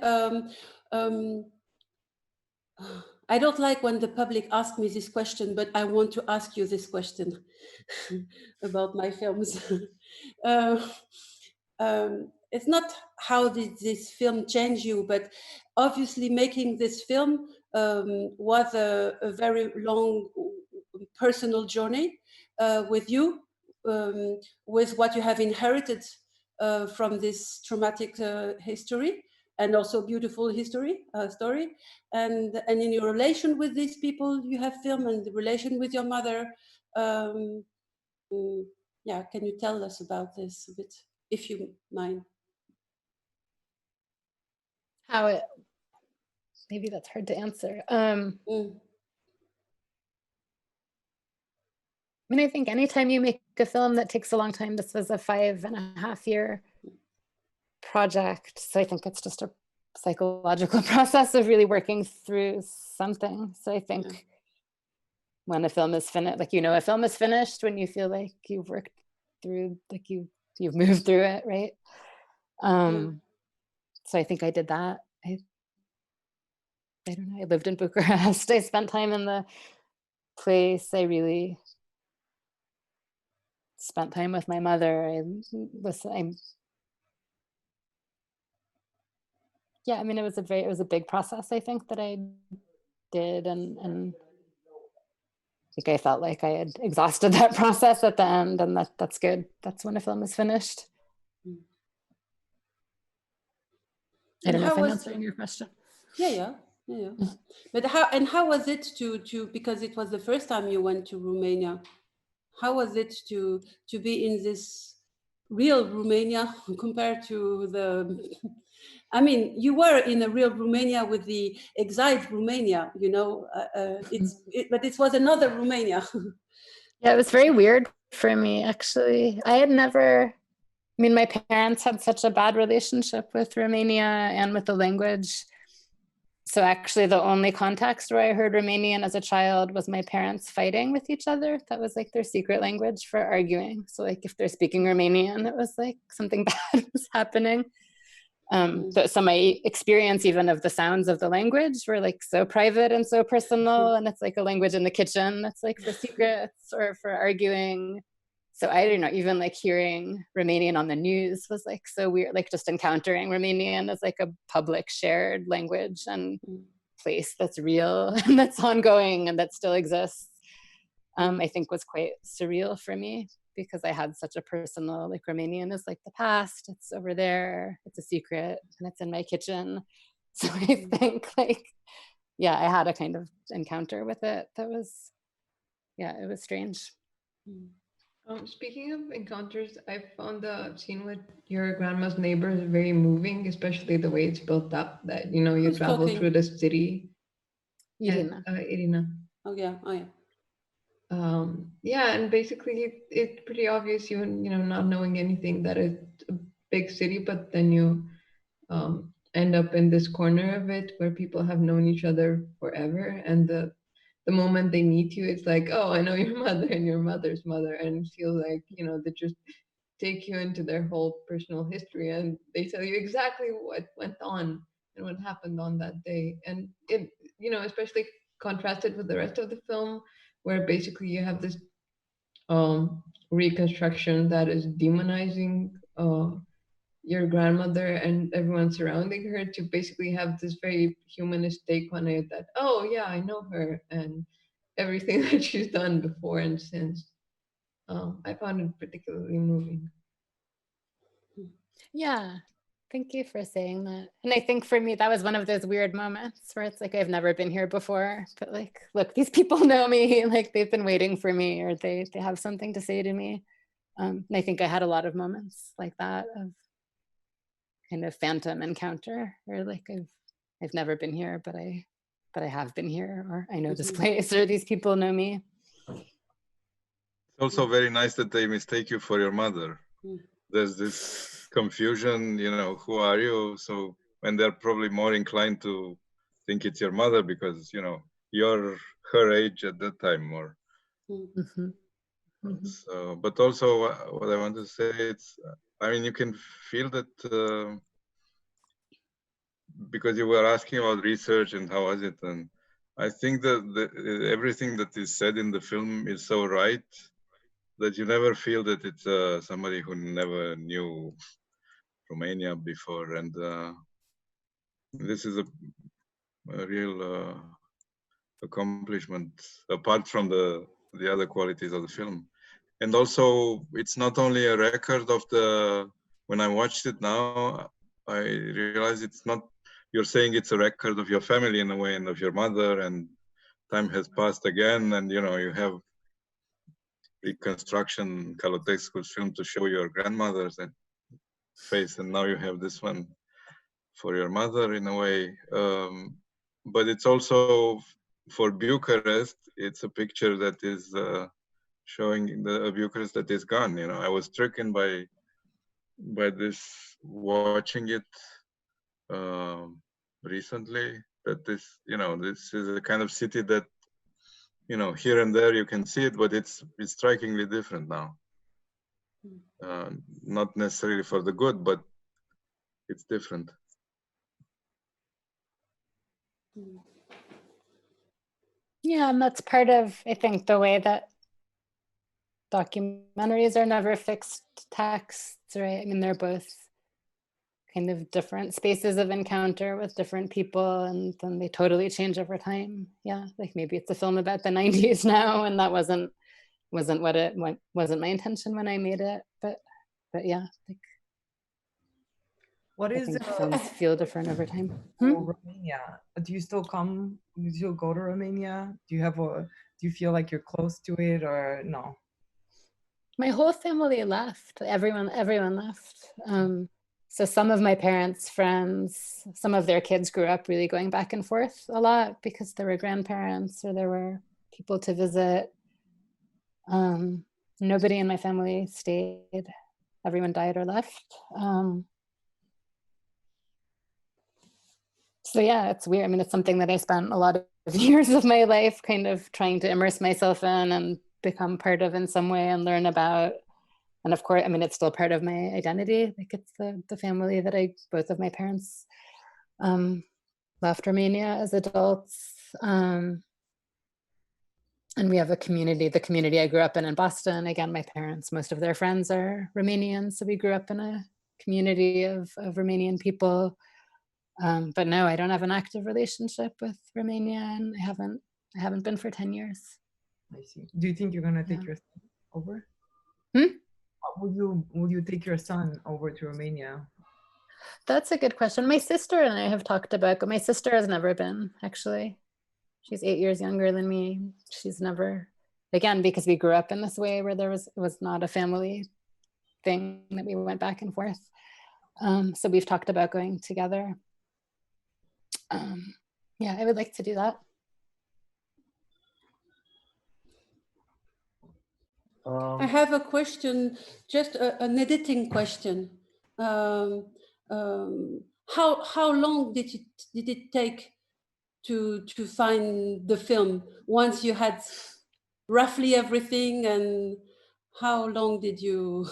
S1: I don't like when the public ask me this question, but I want to ask you this question about my films. It's not how did this film change you, but obviously making this film was a very long personal journey with you, with what you have inherited from this traumatic history, and also beautiful story, and in your relation with these people you have filmed, and the relation with your mother. Yeah, can you tell us about this a bit, if you mind?
S3: Maybe that's hard to answer. I mean, I think anytime you make a film that takes a long time, this was a 5.5 year project. So I think it's just a psychological process of really working through something. So I think when a film is finished, like, a film is finished when you feel like you've worked through, like you've moved through it, right? So I think I did that. I don't know, I lived in Bucharest. I spent time in the place. I really spent time with my mother. I mean, it was a big process, I think, that I did, and I think I felt like I had exhausted that process at the end, and that's good. That's when a film is finished. I don't know if I'm answering your question.
S1: Yeah. But how was it to because it was the first time you went to Romania? How was it to be in this real Romania compared to the? I mean, you were in a real Romania with the exiled Romania, but it was another Romania.
S3: Yeah, it was very weird for me, actually. My parents had such a bad relationship with Romania and with the language. So actually the only context where I heard Romanian as a child was my parents fighting with each other. That was like their secret language for arguing. So like if they're speaking Romanian, it was like something bad was happening. So my experience even of the sounds of the language were like so private and so personal, and it's like a language in the kitchen that's like for secrets or for arguing. So I don't know, even like hearing Romanian on the news was like so weird, like just encountering Romanian as like a public shared language and place that's real and that's ongoing and that still exists, I think was quite surreal for me, because I had such a personal, like Romanian is like the past, it's over there, it's a secret, and it's in my kitchen. So I think like, yeah, I had a kind of encounter with it that was, yeah, it was strange.
S5: Speaking of encounters, I found the scene with your grandma's neighbors very moving, especially the way it's built up, that, you know, you
S1: Who's
S5: travel
S1: talking?
S5: through the city.
S3: Irina.
S5: Irina.
S1: Oh yeah.
S5: Yeah, and basically it's pretty obvious, you know, not knowing anything, that it's a big city, but then you end up in this corner of it where people have known each other forever, and the moment they meet you, it's like, oh, I know your mother and your mother's mother, and it feels like, you know, they just take you into their whole personal history and they tell you exactly what went on and what happened on that day. And it, you know, especially contrasted with the rest of the film, where basically you have this reconstruction that is demonizing your grandmother and everyone surrounding her, to basically have this very humanist take on it, that, oh yeah, I know her and everything that she's done before and since. I found it particularly moving.
S3: Yeah, thank you for saying that. And I think for me, that was one of those weird moments where it's like, I've never been here before, but like, look, these people know me, like they've been waiting for me, or they have something to say to me. And I think I had a lot of moments like that of kind of phantom encounter, where like I've never been here, but I have been here, or I know this place, or these people know me.
S4: It's also very nice that they mistake you for your mother. There's this confusion, you know, who are you? So, and they're probably more inclined to think it's your mother because, you know, you're her age at that time, or. So, but also what I want to say, it's, I mean, you can feel that because you were asking about research and how was it, and I think that everything that is said in the film is so right that you never feel that it's somebody who never knew Romania before, and this is a real accomplishment apart from the other qualities of the film. And also, it's not only a record of the, when I watched it now, I realized it's not, you're saying it's a record of your family in a way, and of your mother, and time has passed again, and you know, you have reconstruction, Calotescu's film to show your grandmother's face, and now you have this one for your mother in a way. But it's also, for Bucharest, it's a picture that is showing the Bucharest that is gone. You know, I was stricken by this, watching it recently, that this, you know, this is a kind of city that, you know, here and there you can see it, but it's strikingly different now. Not necessarily for the good, but it's different.
S3: Yeah, and that's part of, I think, the way that documentaries are never fixed texts, right? I mean, they're both kind of different spaces of encounter with different people, and then they totally change over time. Yeah, like maybe it's a film about the 90s now, and that wasn't wasn't my intention when I made it, but yeah, like,
S8: what
S3: I
S8: is
S3: think films feel different over time.
S8: Romania? Do you still come? Do you still go to Romania? Do you feel like you're close to it, or no?
S3: My whole family left. Everyone left. So some of my parents' friends, some of their kids grew up really going back and forth a lot because there were grandparents or there were people to visit. Nobody in my family stayed. Everyone died or left. So yeah, it's weird. I mean, it's something that I spent a lot of years of my life kind of trying to immerse myself in and become part of in some way and learn about. And of course, I mean, it's still part of my identity. Like it's the family that both of my parents left Romania as adults. And we have a community, the community I grew up in Boston. Again, my parents, most of their friends are Romanian. So we grew up in a community of Romanian people. But no, I don't have an active relationship with Romania, and I haven't been for 10 years.
S8: I see. Do you think you're gonna take your son over? Will you take your son over to Romania?
S3: That's a good question. My sister and I have talked about, but my sister has never been, actually. She's 8 years younger than me. She's never, again, because we grew up in this way where it was not a family thing that we went back and forth. So we've talked about going together. Yeah, I would like to do that.
S1: I have a question, just an editing question. How long did it take to find the film once you had roughly everything, and how long did you?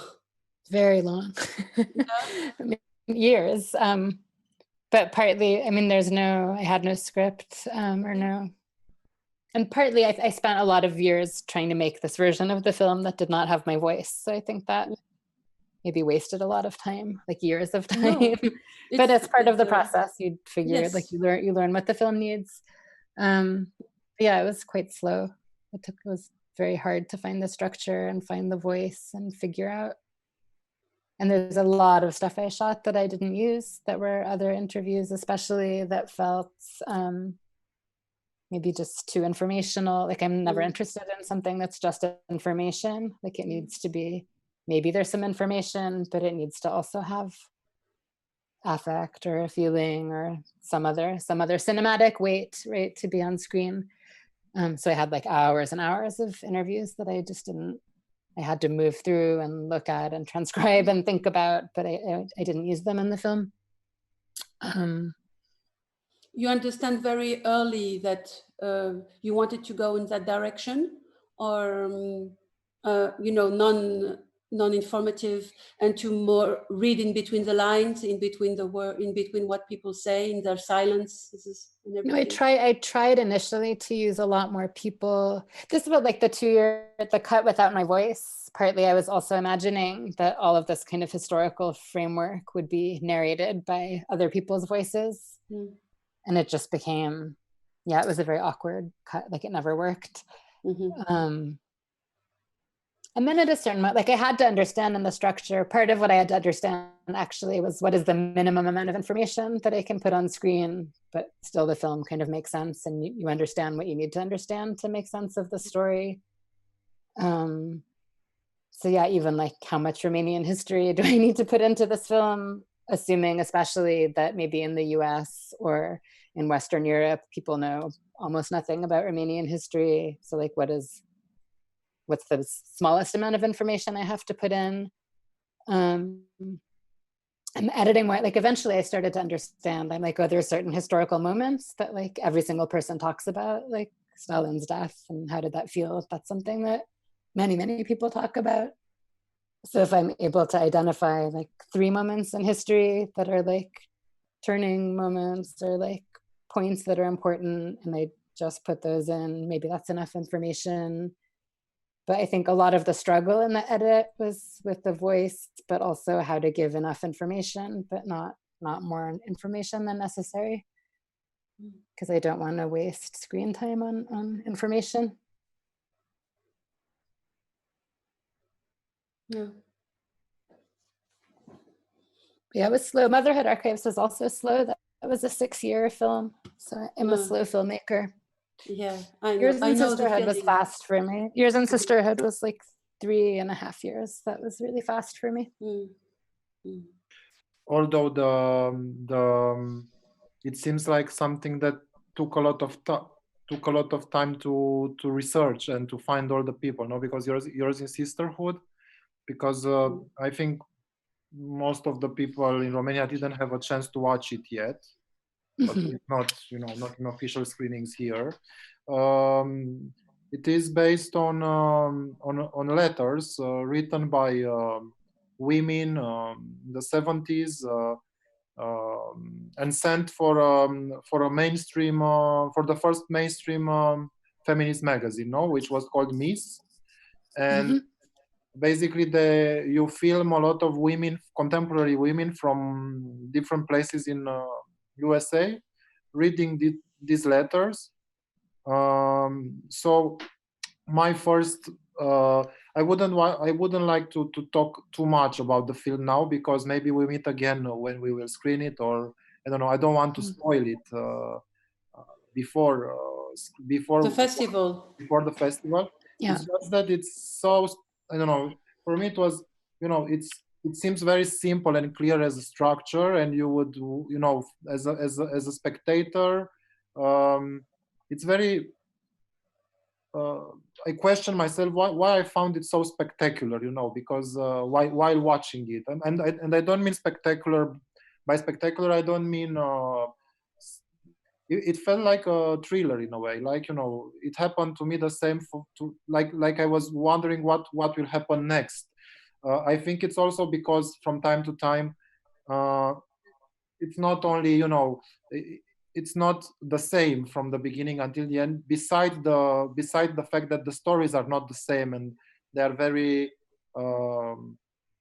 S3: Very long.
S1: Yeah.
S3: Years. But partly, I mean, I had no script and partly I spent a lot of years trying to make this version of the film that did not have my voice. So I think that maybe wasted a lot of time, like years of time. No, but it's part of the process. You figure, yes, like you learn what the film needs. Yeah, it was quite slow. It was very hard to find the structure and find the voice and figure out. And there's a lot of stuff I shot that I didn't use, that were other interviews, especially, that felt maybe just too informational. Like I'm never interested in something that's just information. Like it needs to be, maybe there's some information, but it needs to also have affect or a feeling or some other cinematic weight, right, to be on screen. So I had like hours and hours of interviews that I just didn't, I had to move through and look at and transcribe and think about, but I didn't use them in the film.
S1: You understand very early that you wanted to go in that direction, or non-informative, and to more read in between the lines, in between the word, in between what people say, in their silence.
S3: No, I tried initially to use a lot more people. This is about like the cut without my voice. Partly I was also imagining that all of this kind of historical framework would be narrated by other people's voices. And it just became, yeah, it was a very awkward cut, like it never worked. And then at a certain moment, like I had to understand in the structure, part of what I had to understand actually was what is the minimum amount of information that I can put on screen, but still the film kind of makes sense and you understand what you need to understand to make sense of the story. So yeah, even like how much Romanian history do I need to put into this film, assuming especially that maybe in the US or in Western Europe, people know almost nothing about Romanian history. So like what's the smallest amount of information I have to put in? And editing, like eventually I started to understand, I'm like, oh, there are certain historical moments that like every single person talks about, like Stalin's death and how did that feel? That's something that many, many people talk about. So if I'm able to identify like 3 moments in history that are like turning moments or like points that are important, and I just put those in, maybe that's enough information. But I think a lot of the struggle in the edit was with the voice, but also how to give enough information, but not more information than necessary, because I don't want to waste screen time on information. Yeah, it was slow. Motherhood Archives was also slow. That was a 6-year film, so I'm a slow filmmaker.
S1: Yeah, I know.
S3: Yours in Sisterhood was fast for me. Yours in Sisterhood was like 3.5 years. That was really fast for me.
S2: Although it seems like something that took a lot of time to research and to find all the people, no? Because yours in Sisterhood, because I think most of the people in Romania didn't have a chance to watch it yet. But it's not in official screenings here. It is based on letters written by women in the 70s and sent for a mainstream, for the first mainstream feminist magazine, no, which was called Miss, and basically you film a lot of women, contemporary women from different places in USA, reading these letters. So my first, I wouldn't like to talk too much about the film now, because maybe we meet again when we will screen it, or I don't know. I don't want to spoil it before
S1: the festival.
S2: Before the festival.
S3: Yeah.
S2: It's just that it's so, I don't know. For me, it was, it seems very simple and clear as a structure, and you would, as a spectator, it's very. I question myself why I found it so spectacular, because while watching it, and I don't mean spectacular. By spectacular, I don't mean. It felt like a thriller in a way, like it happened to me the same. Like I was wondering what will happen next. I think it's also because from time to time, it's not only it's not the same from the beginning until the end. Beside the fact that the stories are not the same and they are very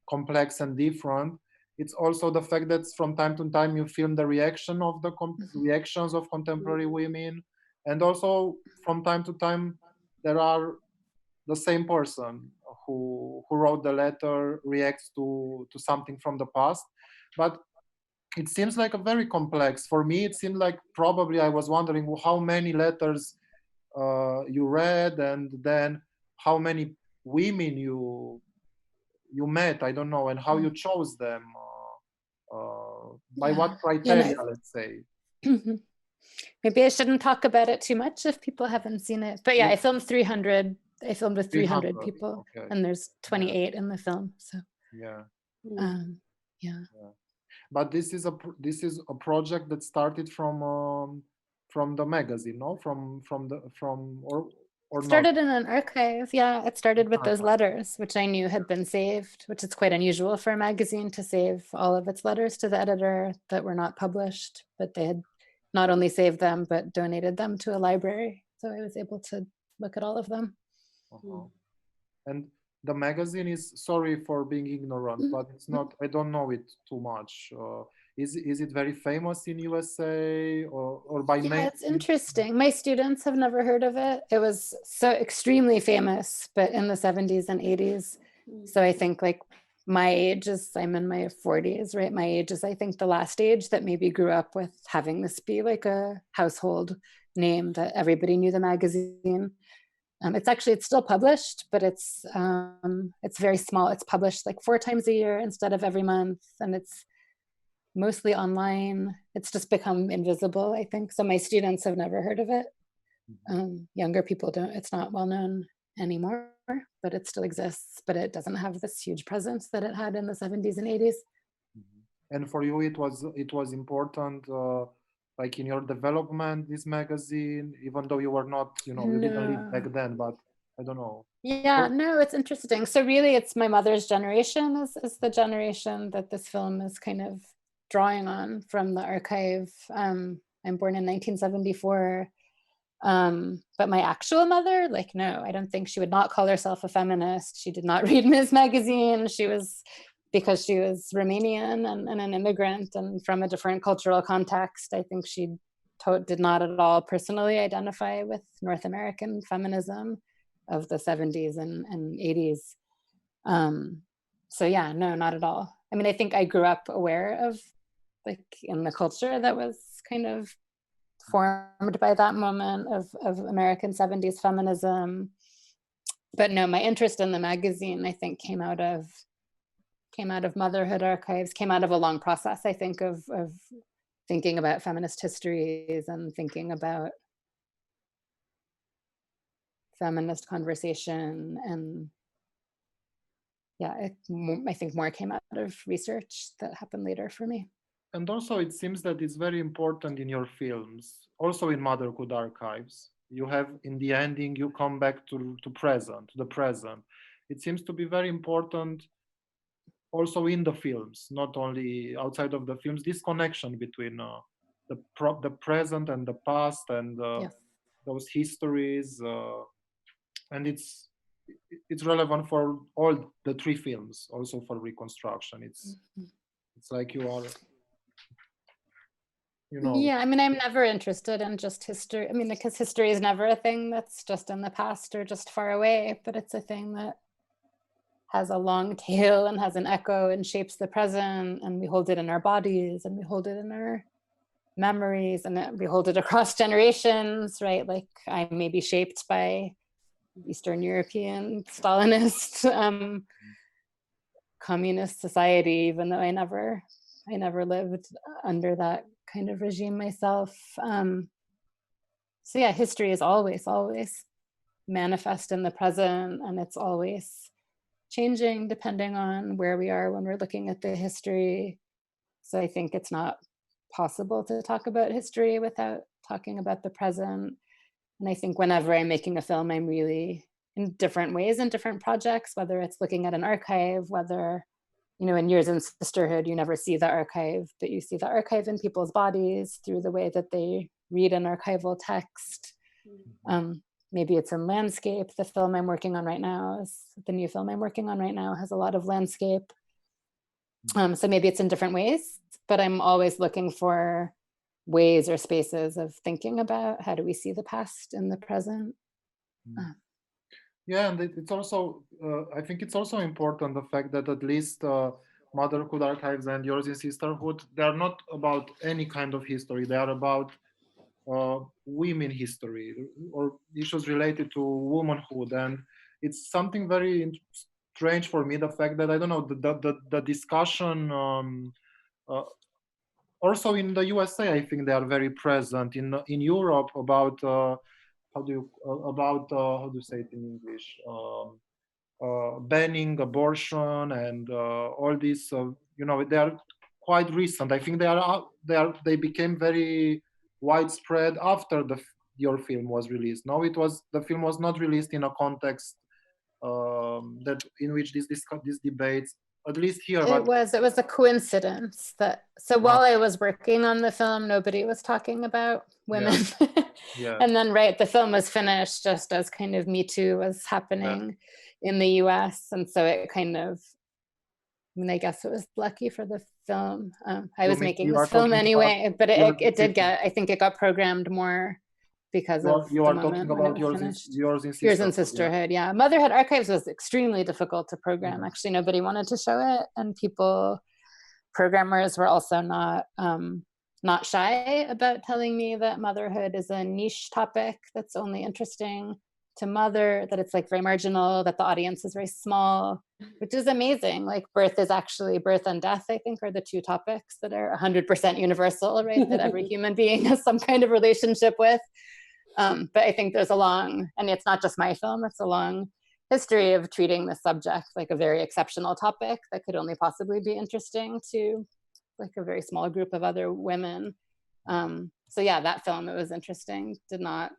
S2: complex and different, it's also the fact that from time to time you film the reactions of contemporary women, and also from time to time there are the same person who wrote the letter reacts to something from the past. But it seems like a very complex. For me, it seemed like probably I was wondering how many letters you read, and then how many women you met. I don't know, and how you chose them. By what criteria, let's say.
S3: Maybe I shouldn't talk about it too much if people haven't seen it. But yeah, I filmed 300. I filmed with 300 people, okay. And there's 28 in the film. So
S2: yeah. But this is a project that started from the magazine, no? Or
S3: started
S2: not?
S3: in an archive. Yeah, it started with those letters, which I knew had been saved, which is quite unusual for a magazine to save all of its letters to the editor that were not published, but they had not only saved them, but donated them to a library. So I was able to look at all of them.
S2: And the magazine is, sorry for being ignorant, but it's not, I don't know it too much. Is it very famous in USA or by
S3: Yeah, it's interesting. My students have never heard of it. It was so extremely famous, but in the 70s and 80s. So I think like my age is, I'm in my 40s, right? My age is, I think, the last age that maybe grew up with having this be like a household name that everybody knew the magazine. It's still published, but it's very small. It's published like 4 times a year instead of every month, and it's mostly online. It's just become invisible, I think. So my students have never heard of it. Younger people don't. It's not well known anymore, but it still exists. But it doesn't have this huge presence that it had in the 70s and 80s.
S2: And for you, it was important. Like in your development, this magazine, even though you were not, you didn't live back then, but I don't know.
S3: Yeah, no, it's interesting. So really it's my mother's generation is the generation that this film is kind of drawing on from the archive. I'm born in 1974. But my actual mother, like, no, I don't think she would not call herself a feminist. She did not read Ms. Magazine. Because she was Romanian and an immigrant and from a different cultural context, I think she did not at all personally identify with North American feminism of the 70s and 80s. So yeah, no, not at all. I mean, I think I grew up aware of, like, in the culture that was kind of formed by that moment of American 70s feminism. But no, my interest in the magazine, I think, came out of motherhood archives, came out of a long process, I think, of thinking about feminist histories and thinking about feminist conversation. And yeah, I think more came out of research that happened later for me.
S2: And also it seems that it's very important in your films, also in motherhood archives. You have, in the ending, you come back to the present. It seems to be very important also in the films, not only outside of the films, this connection between the present and the past, and
S3: Yes.
S2: those histories, and it's relevant for all the three films, also for reconstruction. It's like you are, you know.
S3: Yeah, I mean, I'm never interested in just history. I mean, because history is never a thing that's just in the past or just far away, but it's a thing that has a long tail and has an echo and shapes the present, and we hold it in our bodies and we hold it in our memories, and we hold it across generations, right? Like I may be shaped by Eastern European Stalinist communist society, even though I never lived under that kind of regime myself. So yeah, history is always manifest in the present, and it's always changing depending on where we are when we're looking at the history. So I think it's not possible to talk about history without talking about the present. And I think whenever I'm making a film, I'm really in different ways in different projects, whether it's looking at an archive, whether, you know, in Years in Sisterhood, you never see the archive, but you see the archive in people's bodies through the way that they read an archival text. Maybe it's in landscape. The film I'm working on right now, the new film I'm working on right now, has a lot of landscape. So maybe it's in different ways, but I'm always looking for ways or spaces of thinking about how do we see the past in the present.
S2: Yeah, and it's also, I think it's also important, the fact that at least Motherhood Archives and Yours in Sisterhood, they are not about any kind of history. They are about women history or issues related to womanhood. And it's something very strange for me, the fact that, I don't know, the discussion, also in the USA, I think they are very present. In Europe, about how do you say it in English? Banning abortion and all this. You know, they are quite recent. I think they became very widespread after your film was released. No, the film was not released in a context that in which these debates, at least here.
S3: It was a coincidence that, so while I was working on the film, nobody was talking about women.
S2: Yeah.
S3: And then, right, the film was finished just as kind of Me Too was happening in the US. And so it kind of, I mean, I guess it was lucky for the film. I was making this film anyway, but it did get, I think it got programmed more because of
S2: you
S3: the
S2: are
S3: moment
S2: talking
S3: when
S2: about
S3: it was
S2: Yours in Sisterhood.
S3: Yours in Sisterhood, yeah. Motherhood Archives was extremely difficult to program. Actually, nobody wanted to show it, and programmers were also not shy about telling me that motherhood is a niche topic that's only interesting to mother, that it's like very marginal, that the audience is very small, which is amazing. Like birth and death, I think, are the two topics that are 100% universal, right? That every human being has some kind of relationship with. But I think there's and it's not just my film, it's a long history of treating the subject like a very exceptional topic that could only possibly be interesting to like a very small group of other women. So yeah, that film, it was interesting, did not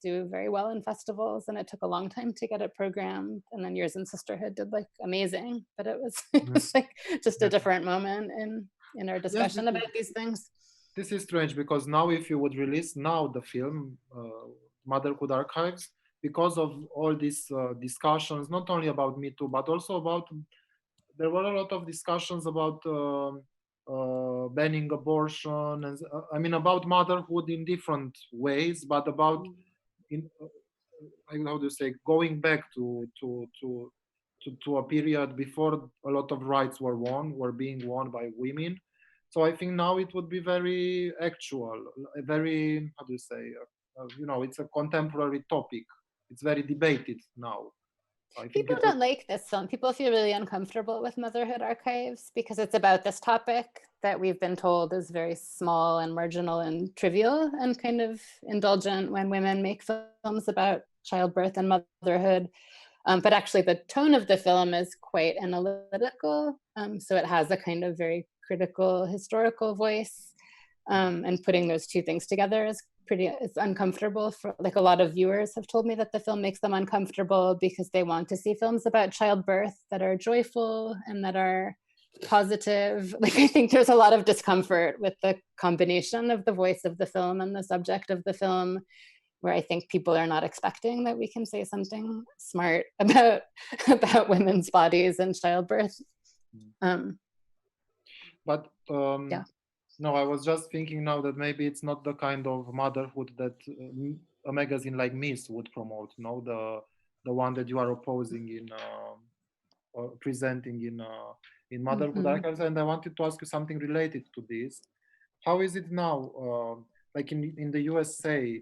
S3: do very well in festivals, and it took a long time to get it programmed. And then Years in Sisterhood did like amazing, but it was like just a different moment in our discussion about these things.
S2: This is strange, because now if you would release now the film, Motherhood Archives, because of all these discussions, not only about Me Too, but also about, there were a lot of discussions about banning abortion, and I mean about motherhood in different ways, but about, how do you say, going back to a period before a lot of rights were being won by women. So I think now it would be very actual, very, how do you say, you know, it's a contemporary topic. It's very debated now.
S3: People don't like this film. People feel really uncomfortable with Motherhood Archives because it's about this topic that we've been told is very small and marginal and trivial and kind of indulgent when women make films about childbirth and motherhood. But actually the tone of the film is quite analytical. So it has a kind of very critical historical voice, and putting those two things together is it's uncomfortable for, like, a lot of viewers have told me that the film makes them uncomfortable because they want to see films about childbirth that are joyful and that are positive. Like, I think there's a lot of discomfort with the combination of the voice of the film and the subject of the film where I think people are not expecting that we can say something smart about women's bodies and childbirth.
S2: But
S3: yeah.
S2: No, I was just thinking now that maybe it's not the kind of motherhood that a magazine like Miss would promote. No, the one that you are opposing in or presenting in motherhood archives. And I wanted to ask you something related to this. How is it now, like in the USA,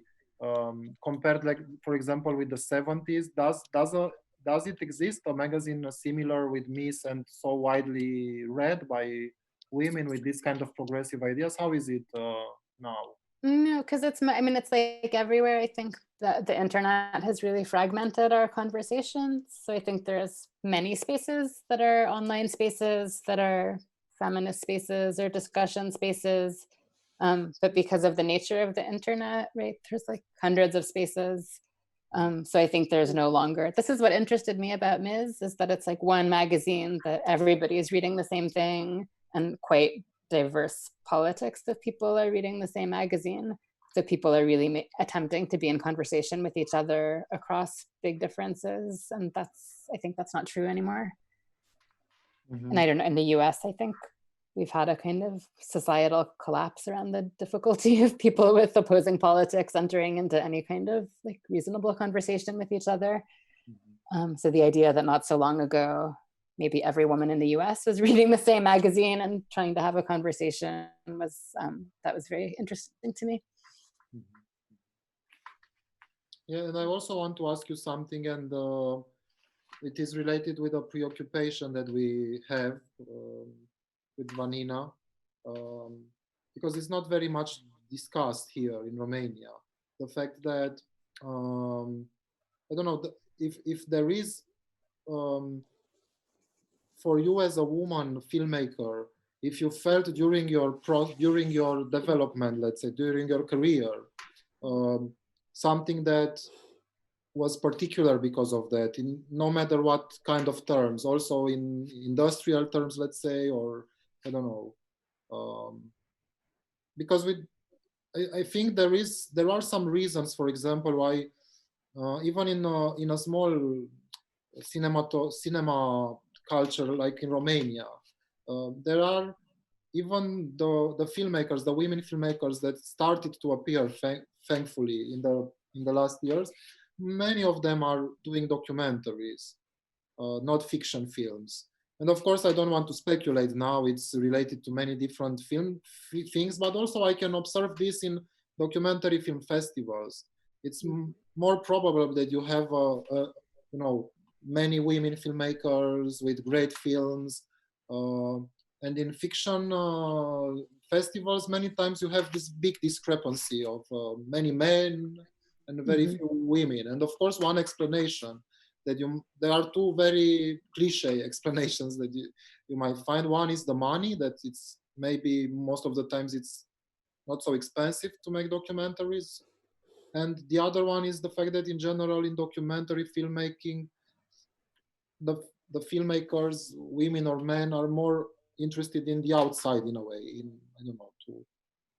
S2: compared, like for example, with the 70s? Does it exist, a magazine similar with Miss and so widely read by women with this kind of progressive ideas? How is it now?
S3: No, because it's like everywhere. I think that the internet has really fragmented our conversations. So I think there's many spaces that are online spaces, that are feminist spaces or discussion spaces. But because of the nature of the internet, right, there's like hundreds of spaces. So I think there's no longer, this is what interested me about Ms. is that it's like one magazine that everybody is reading the same thing, and quite diverse politics of people are reading the same magazine. So people are really attempting to be in conversation with each other across big differences. And I think that's not true anymore. And I don't know, in the US, I think we've had a kind of societal collapse around the difficulty of people with opposing politics entering into any kind of like reasonable conversation with each other. So the idea that not so long ago, maybe every woman in the US was reading the same magazine and trying to have a conversation was, that was very interesting to me.
S2: Yeah, and I also want to ask you something, and it is related with a preoccupation that we have with Vanina, because it's not very much discussed here in Romania. The fact that, I don't know, if there is, for you as a woman filmmaker, if you felt during your development, let's say during your career, something that was particular because of that, in no matter what kind of terms, also in industrial terms, let's say, or I don't know, because I think there are some reasons, for example, why even in a small cinema culture like in Romania, there are even the filmmakers, the women filmmakers that started to appear, thankfully, in the last years. Many of them are doing documentaries, not fiction films. And of course, I don't want to speculate now. It's related to many different things, but also I can observe this in documentary film festivals. It's more probable that you have, many women filmmakers with great films. And in fiction festivals, many times you have this big discrepancy of many men and very few women. And of course, one explanation that there are two very cliche explanations that you might find. One is the money, that it's maybe most of the times it's not so expensive to make documentaries. And the other one is the fact that in general, in documentary filmmaking, the filmmakers, women or men, are more interested in the outside in a way, I don't know,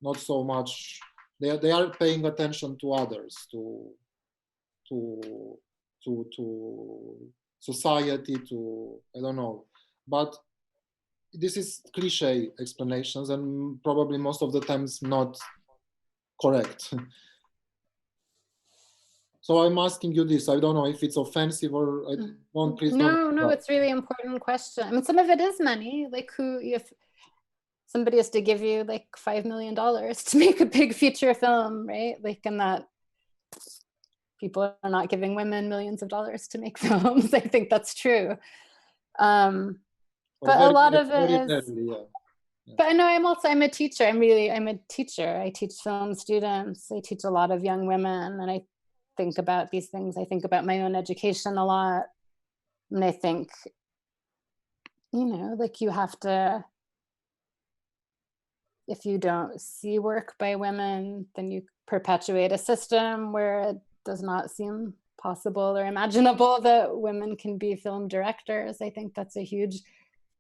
S2: not so much, they are paying attention to others, to society, to, I don't know. But this is cliche explanations and probably most of the times not correct. So I'm asking you this. I don't know if it's offensive or I don't. Please don't.
S3: No, it's really important question. I mean, some of it is money. Like, if somebody has to give you like $5 million to make a big feature film, right? Like, and that people are not giving women millions of dollars to make films. I think that's true. But a lot of it is. But I know I'm a teacher. I'm a teacher. I teach film students. I teach a lot of young women, and I think about these things. I think about my own education a lot. And I think, like you have to, if you don't see work by women, then you perpetuate a system where it does not seem possible or imaginable that women can be film directors. I think that's a huge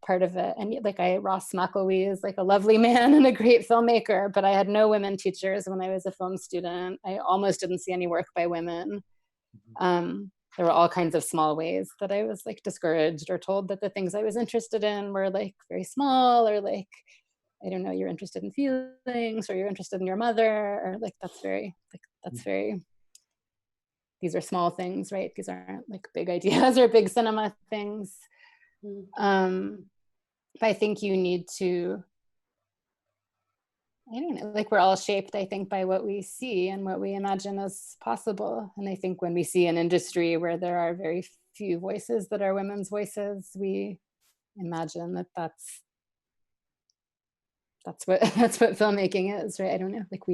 S3: part of it. And like Ross McElwee is like a lovely man and a great filmmaker, but I had no women teachers when I was a film student. I almost didn't see any work by women. There were all kinds of small ways that I was like discouraged or told that the things I was interested in were like very small, or like, I don't know, you're interested in feelings, or you're interested in your mother, or like that's very, these are small things, right? These aren't like big ideas or big cinema things. But I think you need to, I don't know, like we're all shaped, I think, by what we see and what we imagine as possible. And I think when we see an industry where there are very few voices that are women's voices, we imagine that that's what filmmaking is, right? I don't know, like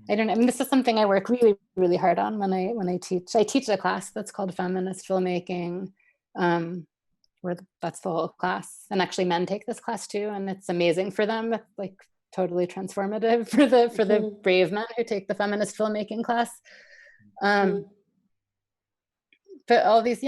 S3: I don't know. I mean, this is something I work really, really hard on when I teach. I teach a class that's called feminist filmmaking, where that's the whole class. And actually men take this class too, and it's amazing for them. It's like totally transformative for the brave men who take the feminist filmmaking class. But all these,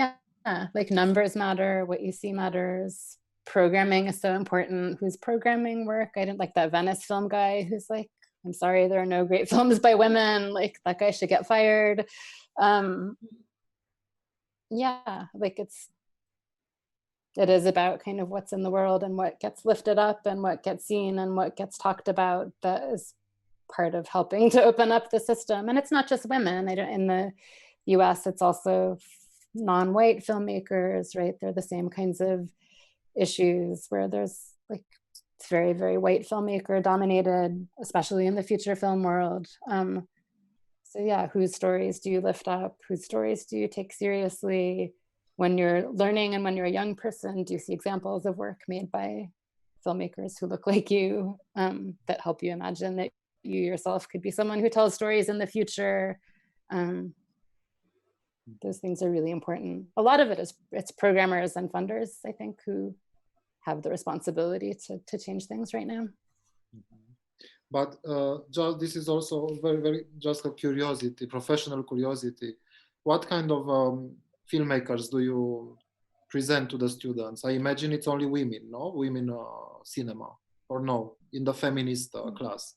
S3: like numbers matter, what you see matters. Programming is so important. Who's programming work? I didn't like that Venice film guy who's like, I'm sorry, there are no great films by women. Like that guy should get fired. Like it is about kind of what's in the world and what gets lifted up and what gets seen and what gets talked about. That is part of helping to open up the system. And it's not just women. In the US, it's also non-white filmmakers, right? They're the same kinds of issues where there's like, it's very, very white filmmaker dominated, especially in the feature film world. So yeah, whose stories do you lift up? Whose stories do you take seriously? When you're learning and when you're a young person, do you see examples of work made by filmmakers who look like you, that help you imagine that you yourself could be someone who tells stories in the future? Those things are really important. A lot of it is, it's programmers and funders, I think, who have the responsibility to change things right now.
S2: But just, this is also very, very just a curiosity, professional curiosity. What kind of filmmakers do you present to the students? I imagine it's only women, no? Women cinema, or no, in the feminist class.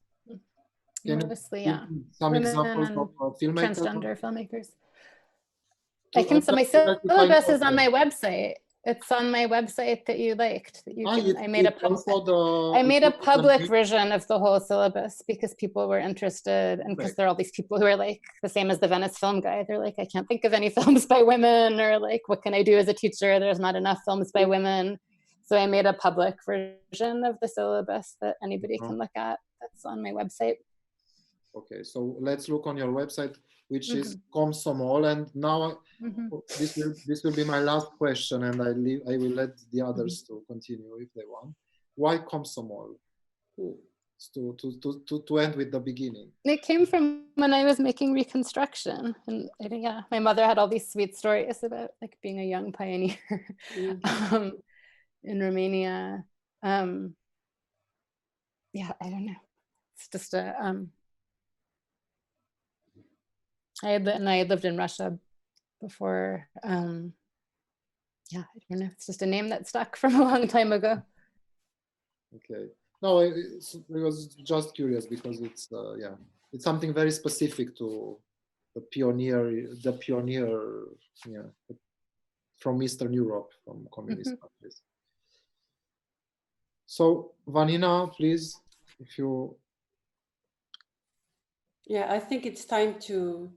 S3: Mostly, yeah.
S2: Some
S3: Women
S2: examples of filmmakers?
S3: Transgender filmmakers. I can, so my syllabus is on my website. It's on my website that you liked. That you can, I made a public version of the whole syllabus because people were interested, and because there are all these people who are like the same as the Venice film guy. They're like, I can't think of any films by women, or like, what can I do as a teacher? There's not enough films by women. So I made a public version of the syllabus that anybody can look at. That's on my website. Okay,
S2: so let's look on your website, which is Komsomol, and now this will be my last question, and I will let the others to continue if they want. Why Komsomol? To end with the beginning.
S3: It came from when I was making Reconstruction, and yeah, my mother had all these sweet stories about like being a young pioneer in Romania. Yeah, I don't know. It's just a I had lived in Russia before. Yeah, I don't know. It's just a name that stuck from a long time ago.
S2: Okay. No, it was just curious because it's it's something very specific to the pioneer, from Eastern Europe, from communist countries. So, Vanina, please, if you.
S1: Yeah, I think it's time to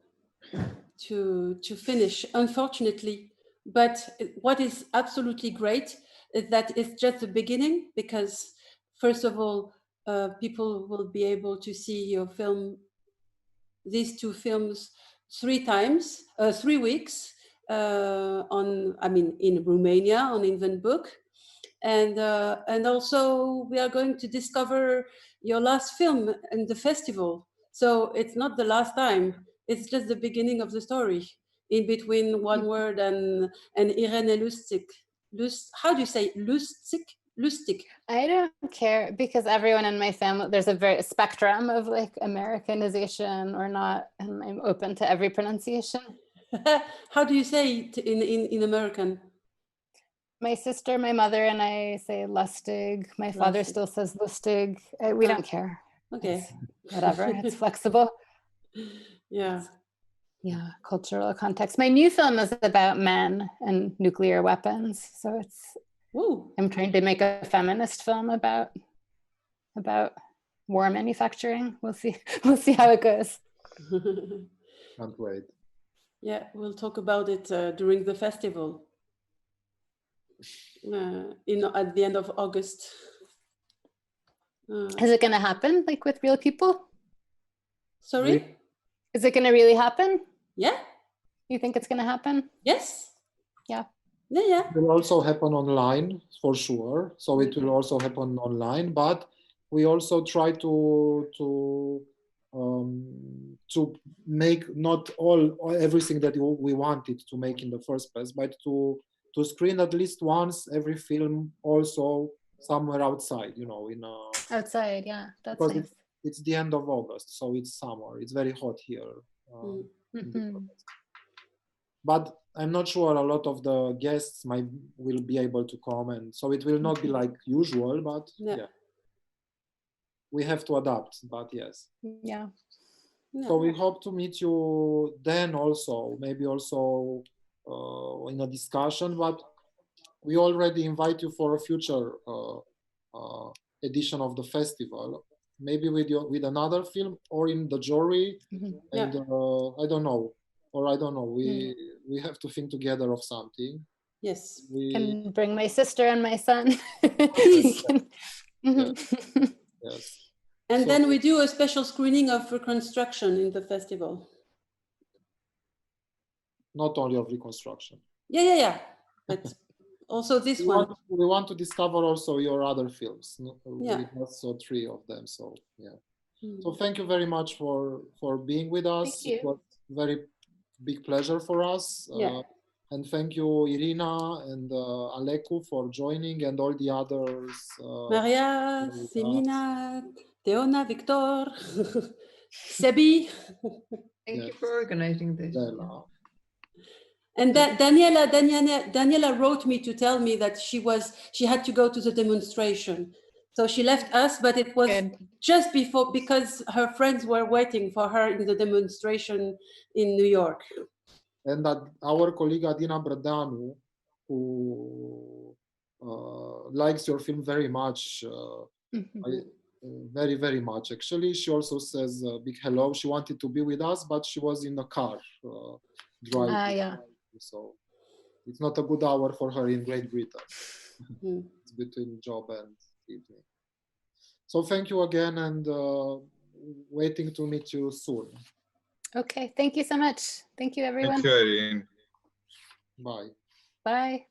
S1: finish, unfortunately. But what is absolutely great is that it's just the beginning, because first of all, people will be able to see your film, these two films, 3 weeks in Romania on Invent Book. And also we are going to discover your last film in the festival. So it's not the last time, it's just the beginning of the story. In between One Word and Irene Lusztig. How do you say Lusztig?
S3: I don't care, because everyone in my family, there's a very spectrum of like Americanization or not, and I'm open to every pronunciation.
S1: How do you say it in American?
S3: My sister, my mother, and I say Lusztig. My father
S1: Lusztig.
S3: still says Lusztig. We don't care.
S1: Okay.
S3: It's whatever. It's flexible.
S1: Yeah.
S3: Yeah, cultural context. My new film is about men and nuclear weapons. So I'm trying to make a feminist film about war manufacturing. We'll see. We'll see how it goes.
S2: Can't wait.
S1: Yeah, we'll talk about it during the festival at the end of August.
S3: Is it going to happen, like with real people?
S1: Sorry?
S3: Is it going to really happen?
S1: Yeah.
S3: You think it's going to happen?
S1: Yes.
S3: Yeah.
S1: Yeah.
S2: It will also happen online for sure. So it will also happen online, but we also try to make not everything that we wanted to make in the first place, but to screen at least once every film also somewhere outside,
S3: Outside, yeah, that's nice.
S2: It's the end of August, so it's summer. It's very hot here. But I'm not sure a lot of the guests will be able to come, and so it will not be like usual, but yeah. We have to adapt, but yes.
S3: Yeah.
S2: So we hope to meet you then also, maybe also in a discussion, but we already invite you for a future edition of the festival, maybe with another film or in the jury. And I don't know. We have to think together of something.
S1: Yes.
S3: We can bring my sister and my son.
S2: Yes.
S1: And then we do a special screening of reconstruction in the festival.
S2: Not only of reconstruction.
S1: Yeah. But also this one.
S2: We want to discover also your other films. We also 3 of them. So yeah. So thank you very much for being with us. It was a very big pleasure for us. And thank you, Irina and Aleku, for joining, and all the others.
S1: Maria, Semina, Teona, Victor, Sebi.
S5: Thank you for organizing this.
S1: And that Daniela wrote me to tell me that she had to go to the demonstration. So she left us, but it was just before, because her friends were waiting for her in the demonstration in New York.
S2: And that our colleague Adina Brădeanu, who likes your film very much, very, very much actually. She also says a big hello. She wanted to be with us, but she was in the car driving. So it's not a good hour for her in Great Britain. It's between job and evening. So thank you again, and waiting to meet you soon.
S3: Okay, thank you so much. Thank you, everyone.
S4: Thank you, Irene.
S2: Bye.
S3: Bye.